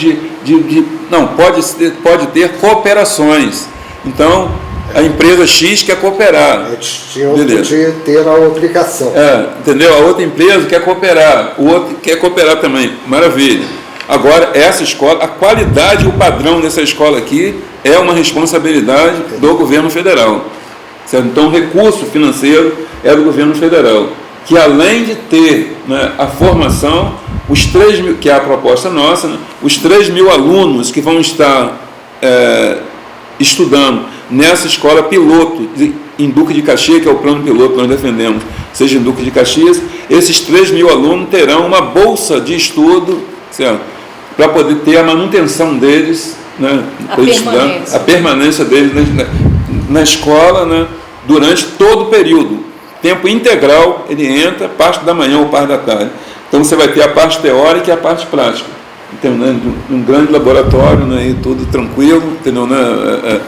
não, pode ter cooperações. Então, a empresa X quer cooperar. É distinto de ter a obrigação. Entendeu? A outra empresa quer cooperar, o outro quer cooperar também. Maravilha. Agora, essa escola, a qualidade e o padrão dessa escola aqui é uma responsabilidade do governo federal. Certo? Então, o recurso financeiro é do governo federal, que além de ter, né, a formação, os 3 mil, que é a proposta nossa, né, os 3 mil alunos que vão estar estudando nessa escola piloto em Duque de Caxias, que é o plano piloto que nós defendemos, seja em Duque de Caxias, esses 3 mil alunos terão uma bolsa de estudo, certo? Para poder ter a manutenção deles, né, a permanência deles na escola, né, durante todo o período. Tempo integral, ele entra, parte da manhã ou parte da tarde. Então você vai ter a parte teórica e a parte prática. Então, né, um grande laboratório, né, e tudo tranquilo, entendeu? Né,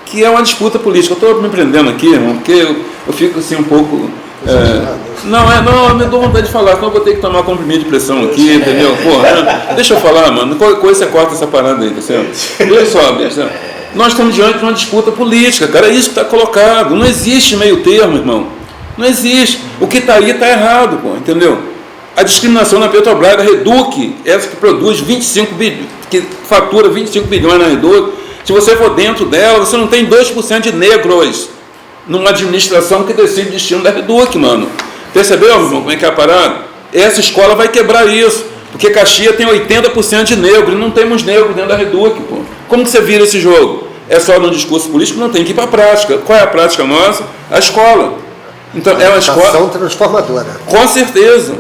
que é uma disputa política. Eu estou me prendendo aqui, irmão, porque eu fico assim um pouco. Eu me dou vontade de falar, então eu vou ter que tomar comprimido de pressão aqui, entendeu? Porra, deixa eu falar, mano. Qualquer coisa você corta essa parada aí, tá certo? Olha só, nós estamos diante de uma disputa política, cara, é isso que está colocado. Não existe meio termo, irmão. Não existe. O que está aí está errado, pô, entendeu? A discriminação na Petrobras, da Reduc, essa que produz 25 bilhões, que fatura 25 bilhões na Reduc, se você for dentro dela, você não tem 2% de negros numa administração que decide o destino da Reduc, mano. Percebeu, meu irmão, como é que é a parada? Essa escola vai quebrar isso, porque Caxias tem 80% de negros, e não temos negros dentro da Reduc, pô. Como que você vira esse jogo? É só no discurso político, não tem que ir para a prática. Qual é a prática nossa? A escola. Então, é uma escola transformadora. Com certeza,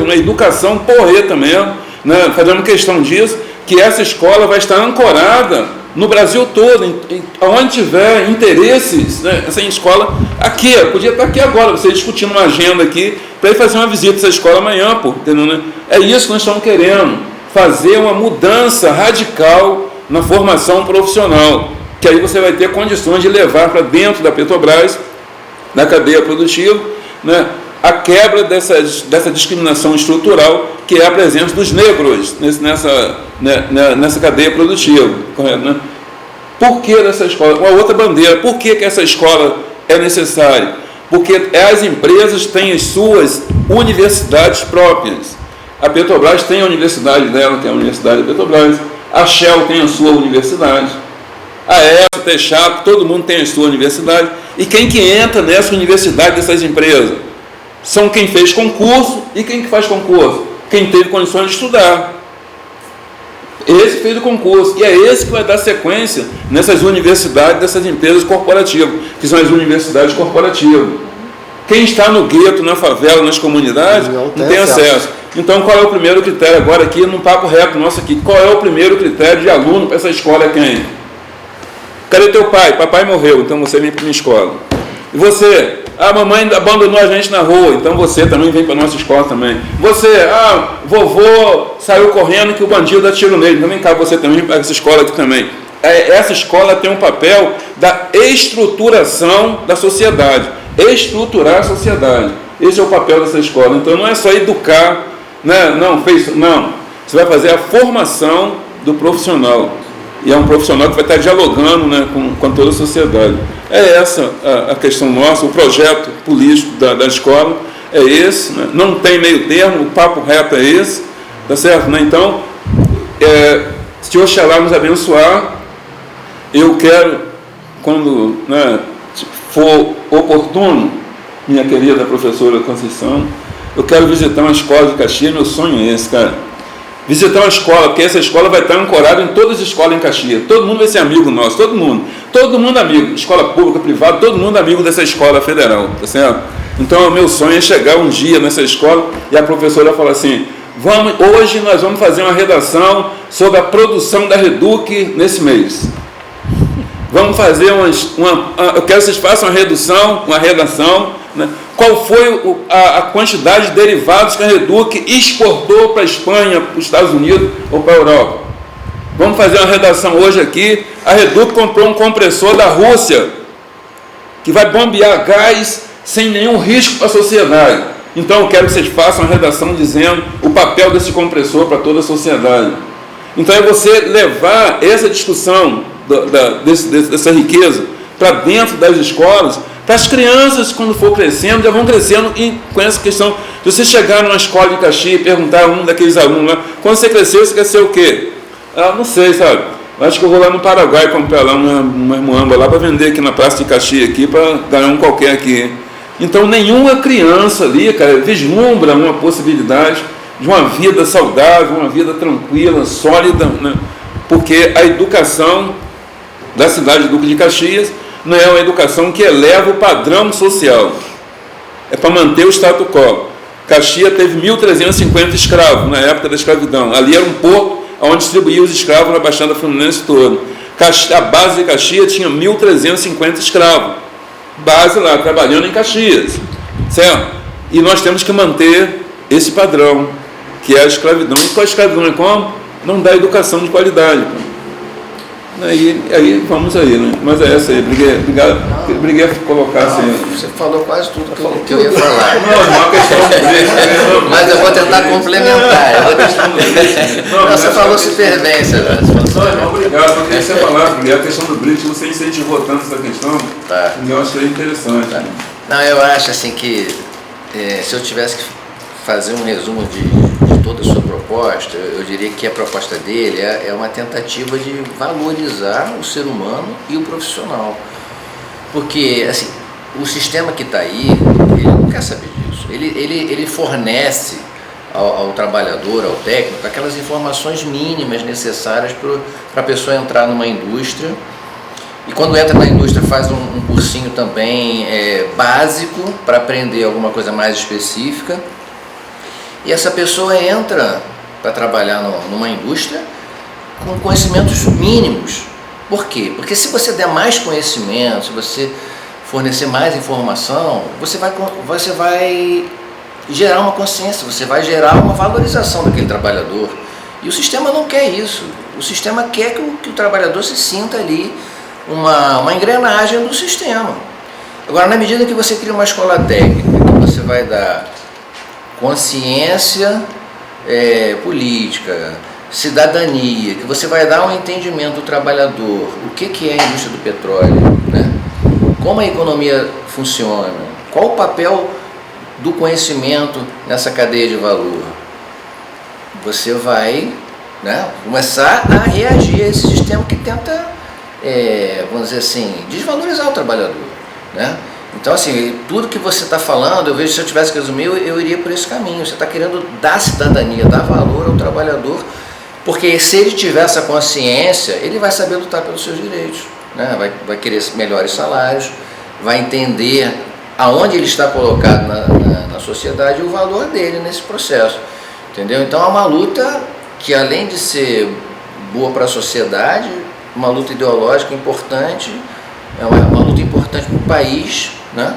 uma educação porreta mesmo, né? Fazendo questão disso, que essa escola vai estar ancorada no Brasil todo, onde tiver interesses, né? Essa escola aqui, eu podia estar aqui agora, você discutindo uma agenda aqui, para ir fazer uma visita a essa escola amanhã, pô, entendeu, né? É isso que nós estamos querendo, fazer uma mudança radical na formação profissional, que aí você vai ter condições de levar para dentro da Petrobras, na cadeia produtiva, né, a quebra dessa discriminação estrutural, que é a presença dos negros nessa cadeia produtiva, correto, né? Por que dessa escola? Uma outra bandeira, por que essa escola é necessária? Porque as empresas têm as suas universidades próprias. A Petrobras tem a universidade dela, que é a Universidade da Petrobras, a Shell tem a sua universidade, a ESA, a Texaco, todo mundo tem a sua universidade. E quem que entra nessa universidade dessas empresas? São quem fez concurso e quem que faz concurso? Quem teve condições de estudar. Esse fez o concurso. E é esse que vai dar sequência nessas universidades, dessas empresas corporativas, que são as universidades corporativas. Quem está no gueto, na favela, nas comunidades, não tem acesso. Então, qual é o primeiro critério agora aqui, num papo reto nosso aqui? Qual é o primeiro critério de aluno para essa escola? É quem? Cadê teu pai? Papai morreu, então você vem para minha escola. E você, a mamãe abandonou a gente na rua, então você também vem para a nossa escola também. Você, vovô saiu correndo que o bandido dá tiro nele, então vem cá, você também para essa escola aqui também. Essa escola tem um papel da estruturação da sociedade, estruturar a sociedade. Esse é o papel dessa escola. Então não é só educar, né? Não, você vai fazer a formação do profissional. E é um profissional que vai estar dialogando, né, com toda a sociedade. É essa a questão nossa, o projeto político da escola é esse, né? Não tem meio termo, o papo reto é esse, tá certo? Né? Então, se Oxalá nos abençoar, eu quero, quando, né, for oportuno, minha querida professora Conceição, eu quero visitar uma escola de Caxias, meu sonho é esse, cara. Visitar uma escola, porque essa escola vai estar ancorada em todas as escolas em Caxias. Todo mundo vai ser amigo nosso, todo mundo amigo. Escola pública, privada, todo mundo amigo dessa escola federal, tá certo? Então, o meu sonho é chegar um dia nessa escola e a professora falar assim, hoje nós vamos fazer uma redação sobre a produção da Reduc nesse mês. Vamos fazer eu quero que vocês façam uma redação, né? Qual foi a quantidade de derivados que a Reduc exportou para a Espanha, para os Estados Unidos ou para a Europa. Vamos fazer uma redação hoje aqui. A Reduc comprou um compressor da Rússia que vai bombear gás sem nenhum risco para a sociedade. Então eu quero que vocês façam uma redação dizendo o papel desse compressor para toda a sociedade. Então é você levar essa discussão dessa riqueza para dentro das escolas, para as crianças, quando for crescendo, já vão crescendo com essa questão. Se você chegar numa escola de Caxias e perguntar a um daqueles alunos lá, quando você cresceu, você quer ser o quê? Não sei, sabe? Acho que eu vou lá no Paraguai comprar lá uma muamba lá para vender aqui na Praça de Caxias, aqui, para ganhar um qualquer aqui. Então, nenhuma criança ali, cara, vislumbra uma possibilidade de uma vida saudável, uma vida tranquila, sólida, né? Porque a educação da cidade de Duque de Caxias não é uma educação que eleva o padrão social. É para manter o status quo. Caxias teve 1.350 escravos na época da escravidão. Ali era um porto onde distribuía os escravos na Baixada Fluminense toda. A base de Caxias tinha 1.350 escravos. Base lá, trabalhando em Caxias. Certo? E nós temos que manter esse padrão, que é a escravidão. E com a escravidão é como? Não dá educação de qualidade. Aí vamos aí, né? Mas é essa aí, briguei por colocar assim. Você falou quase tudo que eu ia falar. Não, é uma questão de mas eu vou tentar complementar. Você falou super bem, César. Não, obrigado, porque você falar, porque a questão do BRICS, você incentivou tanto essa questão, eu acho que é interessante. Tá. Não, eu acho assim que se eu tivesse que fazer um resumo de toda a sua proposta, eu diria que a proposta dele é uma tentativa de valorizar o ser humano e o profissional. Porque, assim, o sistema que está aí, ele não quer saber disso. Ele fornece ao trabalhador, ao técnico, aquelas informações mínimas necessárias para a pessoa entrar numa indústria. E quando entra na indústria faz um cursinho também básico para aprender alguma coisa mais específica. E essa pessoa entra para trabalhar numa indústria com conhecimentos mínimos. Por quê? Porque se você der mais conhecimento, se você fornecer mais informação, você vai gerar uma consciência, você vai gerar uma valorização daquele trabalhador. E o sistema não quer isso. O sistema quer que o trabalhador se sinta ali uma engrenagem do sistema. Agora, na medida que você cria uma escola técnica, que você vai dar consciência política, cidadania, que você vai dar um entendimento do trabalhador, o que é a indústria do petróleo, né? Como a economia funciona, qual o papel do conhecimento nessa cadeia de valor, você vai, né, começar a reagir a esse sistema que tenta, vamos dizer assim, desvalorizar o trabalhador, né? Então, assim, tudo que você está falando, eu vejo, se eu tivesse que resumir, eu iria por esse caminho. Você está querendo dar cidadania, dar valor ao trabalhador, porque se ele tiver essa consciência, ele vai saber lutar pelos seus direitos, né? Vai querer melhores salários, vai entender aonde ele está colocado na sociedade e o valor dele nesse processo, entendeu? Então, é uma luta que, além de ser boa para a sociedade, uma luta ideológica importante, é uma luta importante para o país, né?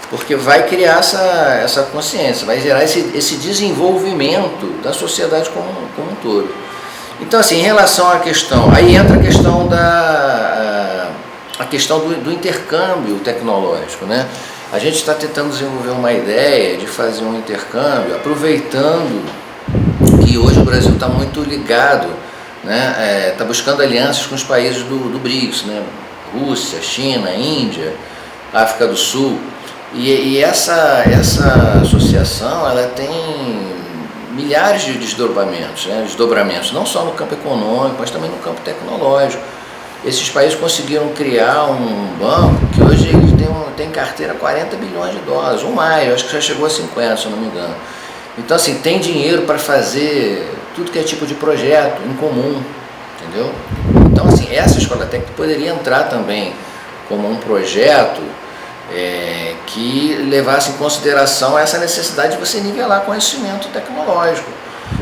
Porque vai criar essa consciência, vai gerar esse desenvolvimento da sociedade como um todo. Então, assim, em relação à questão, aí entra a questão do intercâmbio tecnológico, né? A gente está tentando desenvolver uma ideia de fazer um intercâmbio, aproveitando que hoje o Brasil está muito ligado, né? Está buscando alianças com os países do BRICS, né? Rússia, China, Índia, África do Sul. E essa associação, ela tem milhares de desdobramentos, né? Desdobramentos, não só no campo econômico, mas também no campo tecnológico. Esses países conseguiram criar um banco que hoje tem carteira 40 bilhões de dólares, ou mais, eu acho que já chegou a 50, se eu não me engano. Então, assim, tem dinheiro para fazer tudo que é tipo de projeto em comum, entendeu? Então, assim, essa escola técnica poderia entrar também como um projeto que levasse em consideração essa necessidade de você nivelar conhecimento tecnológico.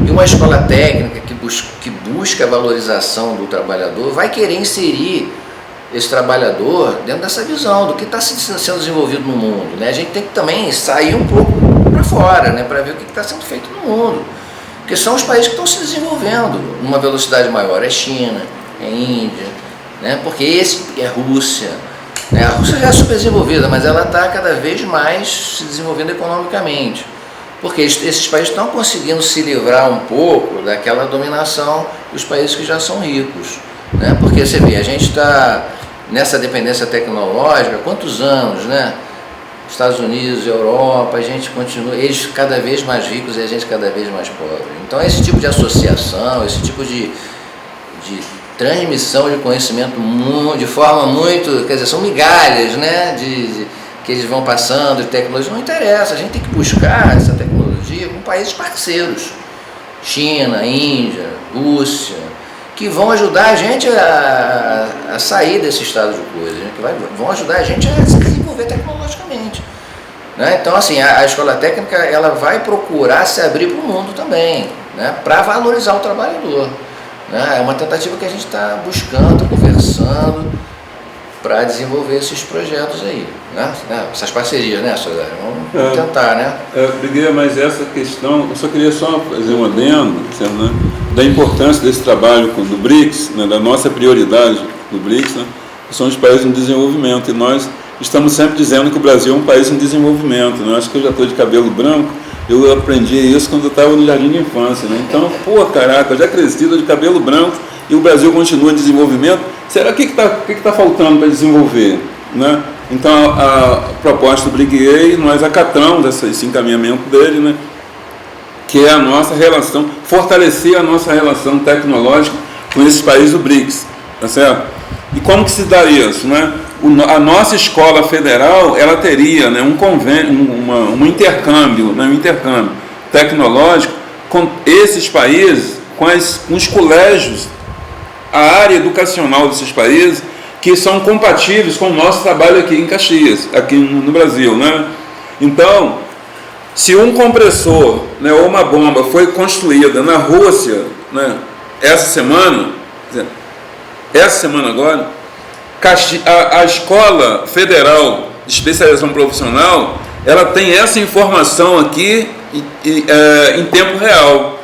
E uma escola técnica que busca a valorização do trabalhador vai querer inserir esse trabalhador dentro dessa visão do que está sendo desenvolvido no mundo, né? A gente tem que também sair um pouco para fora, né? Para ver o que está sendo feito no mundo, porque são os países que estão se desenvolvendo numa velocidade maior. É China, é Índia, né? Porque é Rússia. A Rússia já é super desenvolvida, mas ela está cada vez mais se desenvolvendo economicamente, porque esses países estão conseguindo se livrar um pouco daquela dominação dos países que já são ricos, né? Porque você vê, a gente está nessa dependência tecnológica há quantos anos, né? Estados Unidos, Europa, a gente continua, eles cada vez mais ricos e a gente cada vez mais pobre. Então esse tipo de associação, esse tipo de transmissão de conhecimento de forma muito, quer dizer, são migalhas, né, que eles vão passando de tecnologia, não interessa, a gente tem que buscar essa tecnologia com países parceiros, China, Índia, Rússia, que vão ajudar a gente a sair desse estado de coisa, né, que vão ajudar a gente a se desenvolver tecnologicamente, né? Então, assim, a escola técnica, ela vai procurar se abrir para o mundo também, né, para valorizar o trabalhador. É uma tentativa que a gente está buscando, conversando, para desenvolver esses projetos aí, né? Essas parcerias, né, Soledade? Vamos tentar, né? Brigueira, mas essa questão, eu só queria fazer um adendo, né, da importância desse trabalho do BRICS, né, da nossa prioridade do BRICS, né, que são os países em desenvolvimento, e nós estamos sempre dizendo que o Brasil é um país em desenvolvimento, né? Acho que eu já estou de cabelo branco. Eu aprendi isso quando eu estava no jardim de infância, né? Então, caraca, eu já cresci, de cabelo branco e o Brasil continua em desenvolvimento. Será que está faltando para desenvolver, né? Então, a proposta do Briguier, nós acatamos esse encaminhamento dele, né? Que é a nossa relação, fortalecer a nossa relação tecnológica com esses países do BRICS, tá certo? E como que se dá isso, né? A nossa escola federal, ela teria, né, um convênio, um intercâmbio, né, um intercâmbio tecnológico com esses países, com os colégios, a área educacional desses países, que são compatíveis com o nosso trabalho aqui em Caxias, aqui no Brasil, né? Então, se um compressor, né, ou uma bomba foi construída na Rússia, né, essa semana agora, a Escola Federal de Especialização Profissional, ela tem essa informação aqui em tempo real.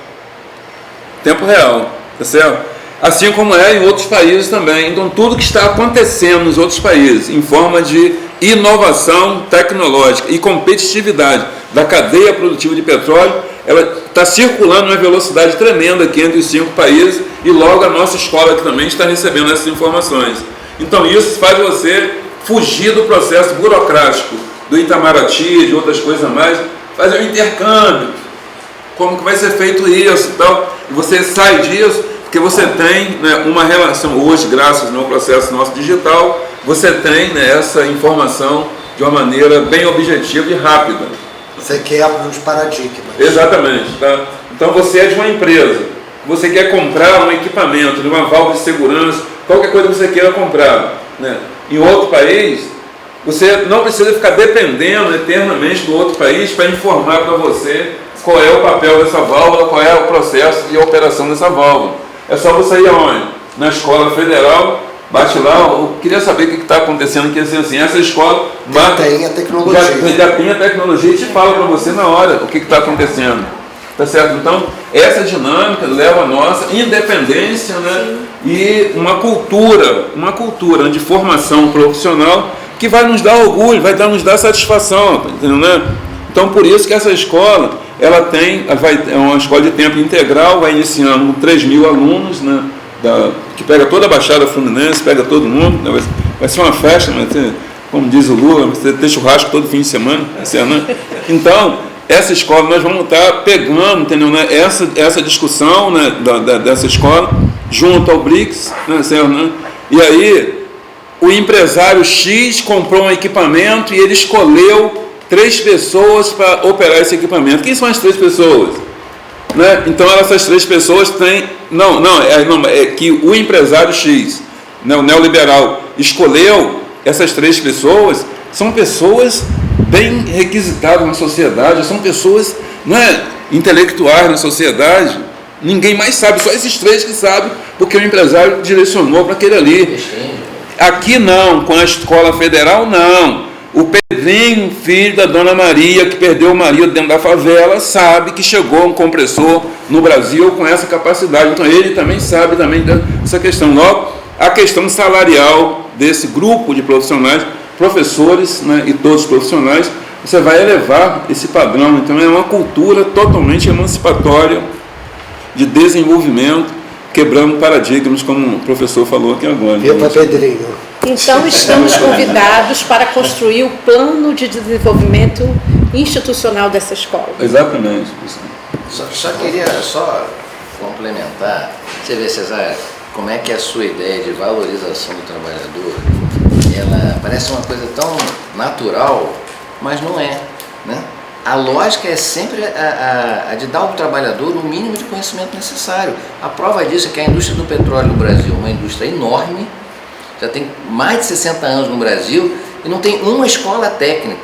Tempo real, tá certo? Assim como é em outros países também. Então, tudo que está acontecendo nos outros países, em forma de inovação tecnológica e competitividade da cadeia produtiva de petróleo, ela está circulando uma velocidade tremenda aqui entre os 5 países, e logo a nossa escola aqui também está recebendo essas informações. Então isso faz você fugir do processo burocrático do Itamaraty, de outras coisas a mais, fazer um intercâmbio, como que vai ser feito isso e tal, e você sai disso, porque você tem, né, uma relação, hoje graças ao processo nosso digital, você tem, né, essa informação de uma maneira bem objetiva e rápida. Você quebra os paradigmas. Exatamente. Tá? Então você é de uma empresa, você quer comprar um equipamento, uma válvula de segurança, qualquer coisa que você queira comprar, né, em outro país, você não precisa ficar dependendo eternamente do outro país para informar para você qual é o papel dessa válvula, qual é o processo de operação dessa válvula. É só você ir aonde? Na Escola Federal bate lá, eu queria saber o que está acontecendo, que assim, essa escola tem a tecnologia. Já tem a tecnologia e te fala para você na hora o que está acontecendo. Tá certo? Então, essa dinâmica leva a nossa independência, né? E uma cultura de formação profissional que vai nos dar orgulho, vai nos dar satisfação, tá entendendo, né? Então, por isso que essa escola, é uma escola de tempo integral, vai iniciando com 3.000 alunos, né? Que pega toda a Baixada Fluminense, pega todo mundo, né? Vai ser uma festa, vai ter, como diz o Lula, vai ter churrasco todo fim de semana, né? Então, essa escola, nós vamos estar pegando, entendeu, né? essa discussão, né? dessa escola, junto ao BRICS, né? Certo, né? E aí, o empresário X comprou um equipamento e ele escolheu 3 pessoas para operar esse equipamento. Quem são as 3 pessoas? Né? Então, essas 3 pessoas têm... É que o empresário X, né, o neoliberal, escolheu essas 3 pessoas, são pessoas bem requisitadas na sociedade, são pessoas, né, intelectuais na sociedade. Ninguém mais sabe, só esses 3 que sabem, porque o empresário direcionou para aquele ali. Aqui não, com a escola federal não. O Pedrinho, filho da Dona Maria, que perdeu o marido dentro da favela, sabe que chegou um compressor no Brasil com essa capacidade. Então ele também sabe dessa questão. Logo, a questão salarial desse grupo de profissionais, professores, né, e todos os profissionais, você vai elevar esse padrão. Então é uma cultura totalmente emancipatória de desenvolvimento, quebrando paradigmas, como o professor falou aqui agora. Viva Pedrinho. Então, estamos convidados para construir o plano de desenvolvimento institucional dessa escola. Exatamente. Só queria complementar. Você vê, Cesário, como é que a sua ideia de valorização do trabalhador, ela parece uma coisa tão natural, mas não é, né? A lógica é sempre a de dar ao trabalhador o mínimo de conhecimento necessário. A prova disso é que a indústria do petróleo no Brasil é uma indústria enorme, já tem mais de 60 anos no Brasil e não tem uma escola técnica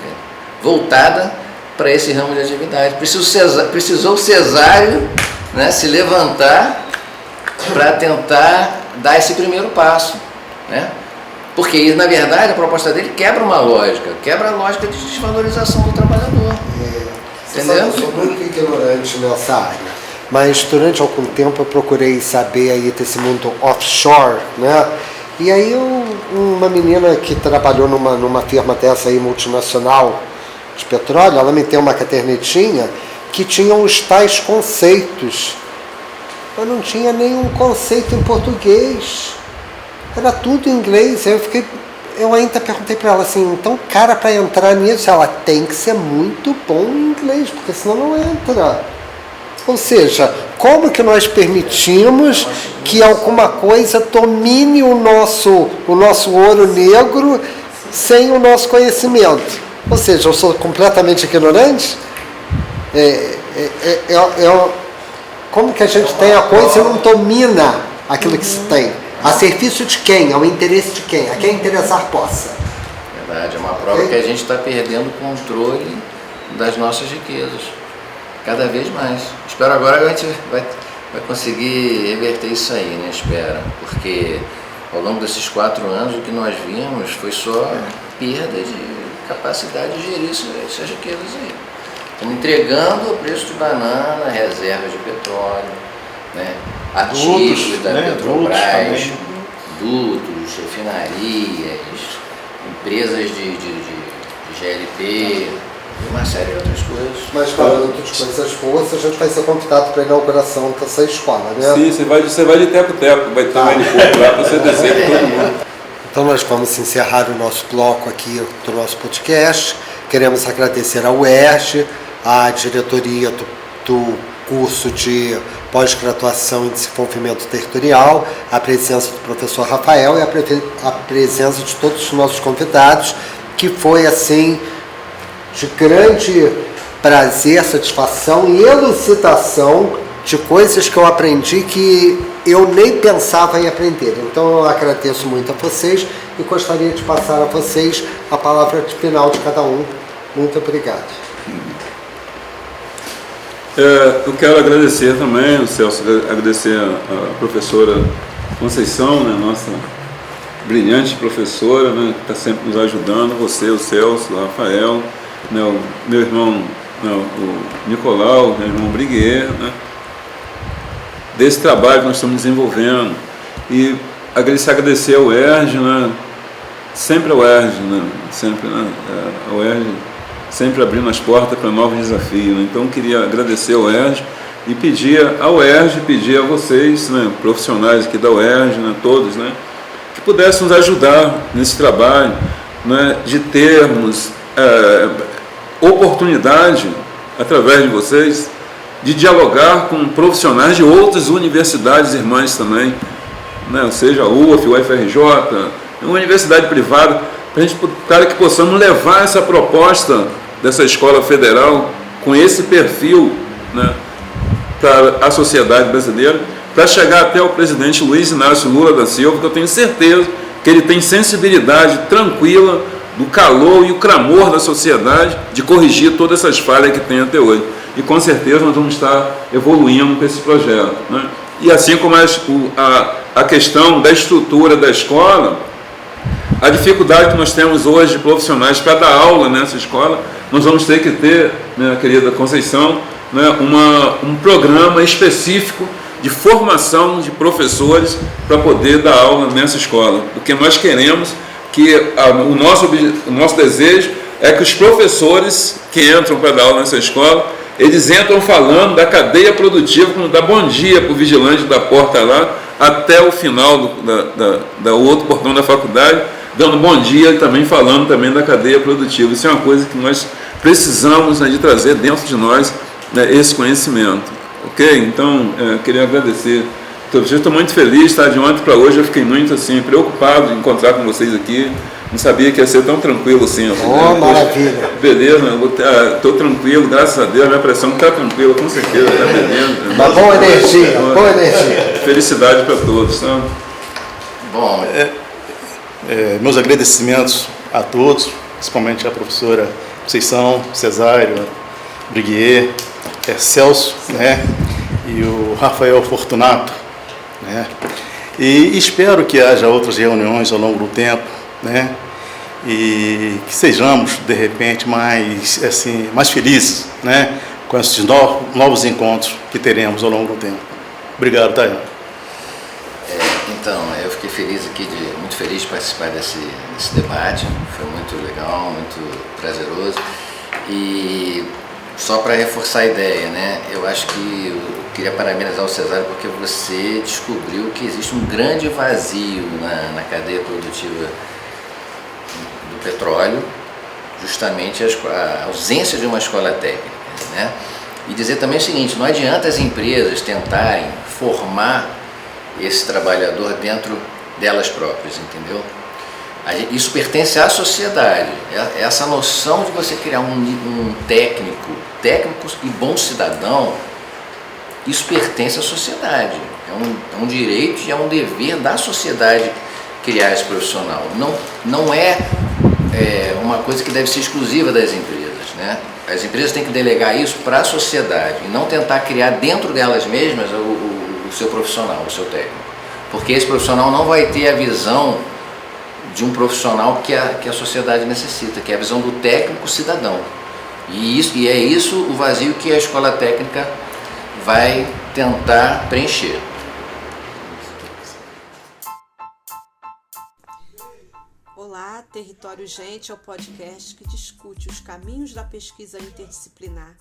voltada para esse ramo de atividade. Precisou o Cesário, né, se levantar para tentar dar esse primeiro passo, né? Porque, na verdade, a proposta dele quebra uma lógica, quebra a lógica de desvalorização do trabalhador. Entendeu? Eu sou muito ignorante nessa área, mas durante algum tempo eu procurei saber aí desse mundo offshore, né? E aí uma menina que trabalhou numa firma dessa aí multinacional de petróleo, ela me deu uma cadernetinha que tinha os tais conceitos. Eu não tinha nenhum conceito em português. Era tudo em inglês. Aí eu ainda perguntei para ela assim, então, cara, para entrar nisso, ela tem que ser muito bom em inglês, porque senão não entra. Ou seja, como que nós permitimos que alguma coisa domine o nosso ouro negro sem o nosso conhecimento? Ou seja, eu sou completamente ignorante? Como que a gente tem a coisa e não domina aquilo que se tem? A serviço de quem? Ao interesse de quem? A quem interessar possa. Verdade, é uma prova que a gente está perdendo o controle das nossas riquezas. Cada vez mais. Espero agora que a gente vai conseguir reverter isso aí, né? Espera. Porque ao longo desses 4 anos o que nós vimos foi só perda de capacidade de gerir essas riquezas aí. Estamos entregando o preço de banana, reservas de petróleo, né? Ativos da Petrobras, dutos, refinarias, empresas de GLP, e uma série de outras coisas. Mas falando de coisas boas, a gente vai ser convidado para a inauguração dessa escola, né? Sim, você vai de teco-teco, vai estar mais de pouco lá para você descer com todo mundo. Então nós vamos encerrar o nosso bloco aqui do nosso podcast. Queremos agradecer ao UERJ, à diretoria do curso de pós-graduação em desenvolvimento territorial, a presença do professor Rafael e a presença de todos os nossos convidados, que foi assim de grande prazer, satisfação e elucidação de coisas que eu aprendi que eu nem pensava em aprender. Então eu agradeço muito a vocês e gostaria de passar a vocês a palavra final de cada um. Muito obrigado. Eu quero agradecer também, Celso, agradecer a professora Conceição, né, brilhante professora, né, que está sempre nos ajudando, você, o Celso, o Rafael, né, o meu irmão, né, o Nicolau, meu irmão Briguier, né, desse trabalho que nós estamos desenvolvendo. E agradecer ao UERJ, né, sempre ao UERJ, né, sempre, né, a UERJ sempre abrindo as portas para novos desafios. Né. Então, queria agradecer ao UERJ e pedir ao UERJ, pedir a vocês, né, profissionais aqui da UERJ, né, todos, né, que pudessem nos ajudar nesse trabalho, né, de termos oportunidade, através de vocês, de dialogar com profissionais de outras universidades irmãs também, né, seja a UF, o UFRJ, uma universidade privada, para que possamos levar essa proposta dessa escola federal com esse perfil, né, para a sociedade brasileira, para chegar até o presidente Luiz Inácio Lula da Silva, que eu tenho certeza que ele tem sensibilidade tranquila do calor e o clamor da sociedade de corrigir todas essas falhas que tem até hoje. E com certeza nós vamos estar evoluindo com esse projeto, né? E assim como a questão da estrutura da escola, a dificuldade que nós temos hoje de profissionais para dar aula nessa escola, nós vamos ter que ter, minha querida Conceição, né, um programa específico de formação de professores para poder dar aula nessa escola. Porque nós queremos que o nosso desejo é que os professores que entram para dar aula nessa escola, eles entram falando da cadeia produtiva, como dá bom dia para o vigilante da porta lá, até o final da outro portão da faculdade, dando bom dia e também falando também da cadeia produtiva. Isso é uma coisa que nós precisamos, né, de trazer dentro de nós, né, esse conhecimento. Ok? Então, queria agradecer. Estou muito feliz, tá? De ontem para hoje eu fiquei muito assim, preocupado de encontrar com vocês aqui. Não sabia que ia ser tão tranquilo assim. Maravilha. Beleza, estou tranquilo, graças a Deus, minha pressão está tranquila, com certeza, está bebendo. Uma boa energia, boa energia. Felicidade para todos. Tá? Bom, Meus agradecimentos a todos, principalmente a professora Conceição, Cesário, Briguier, Celso, né, e o Rafael Fortunato, né, e espero que haja outras reuniões ao longo do tempo, né, e que sejamos, de repente, mais felizes, né, com esses novos encontros que teremos ao longo do tempo. Obrigado, Tayana. Então, eu fiquei muito feliz de participar desse debate, foi muito legal, muito prazeroso. E só para reforçar a ideia, né, eu acho que eu queria parabenizar o Cesário porque você descobriu que existe um grande vazio na cadeia produtiva do petróleo, justamente a ausência de uma escola técnica, né? E dizer também o seguinte, não adianta as empresas tentarem formar esse trabalhador dentro delas próprias, entendeu? Isso pertence à sociedade, essa noção de você criar um técnico e bom cidadão, isso pertence à sociedade, é um direito e é um dever da sociedade criar esse profissional, não é uma coisa que deve ser exclusiva das empresas, né? As empresas têm que delegar isso para a sociedade e não tentar criar dentro delas mesmas o seu profissional, o seu técnico, porque esse profissional não vai ter a visão de um profissional que a sociedade necessita, que é a visão do técnico cidadão. E é isso o vazio que a escola técnica vai tentar preencher. Olá, Território Gente é o podcast que discute os caminhos da pesquisa interdisciplinar,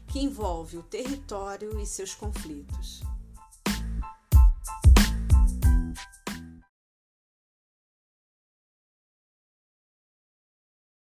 que envolve o território e seus conflitos.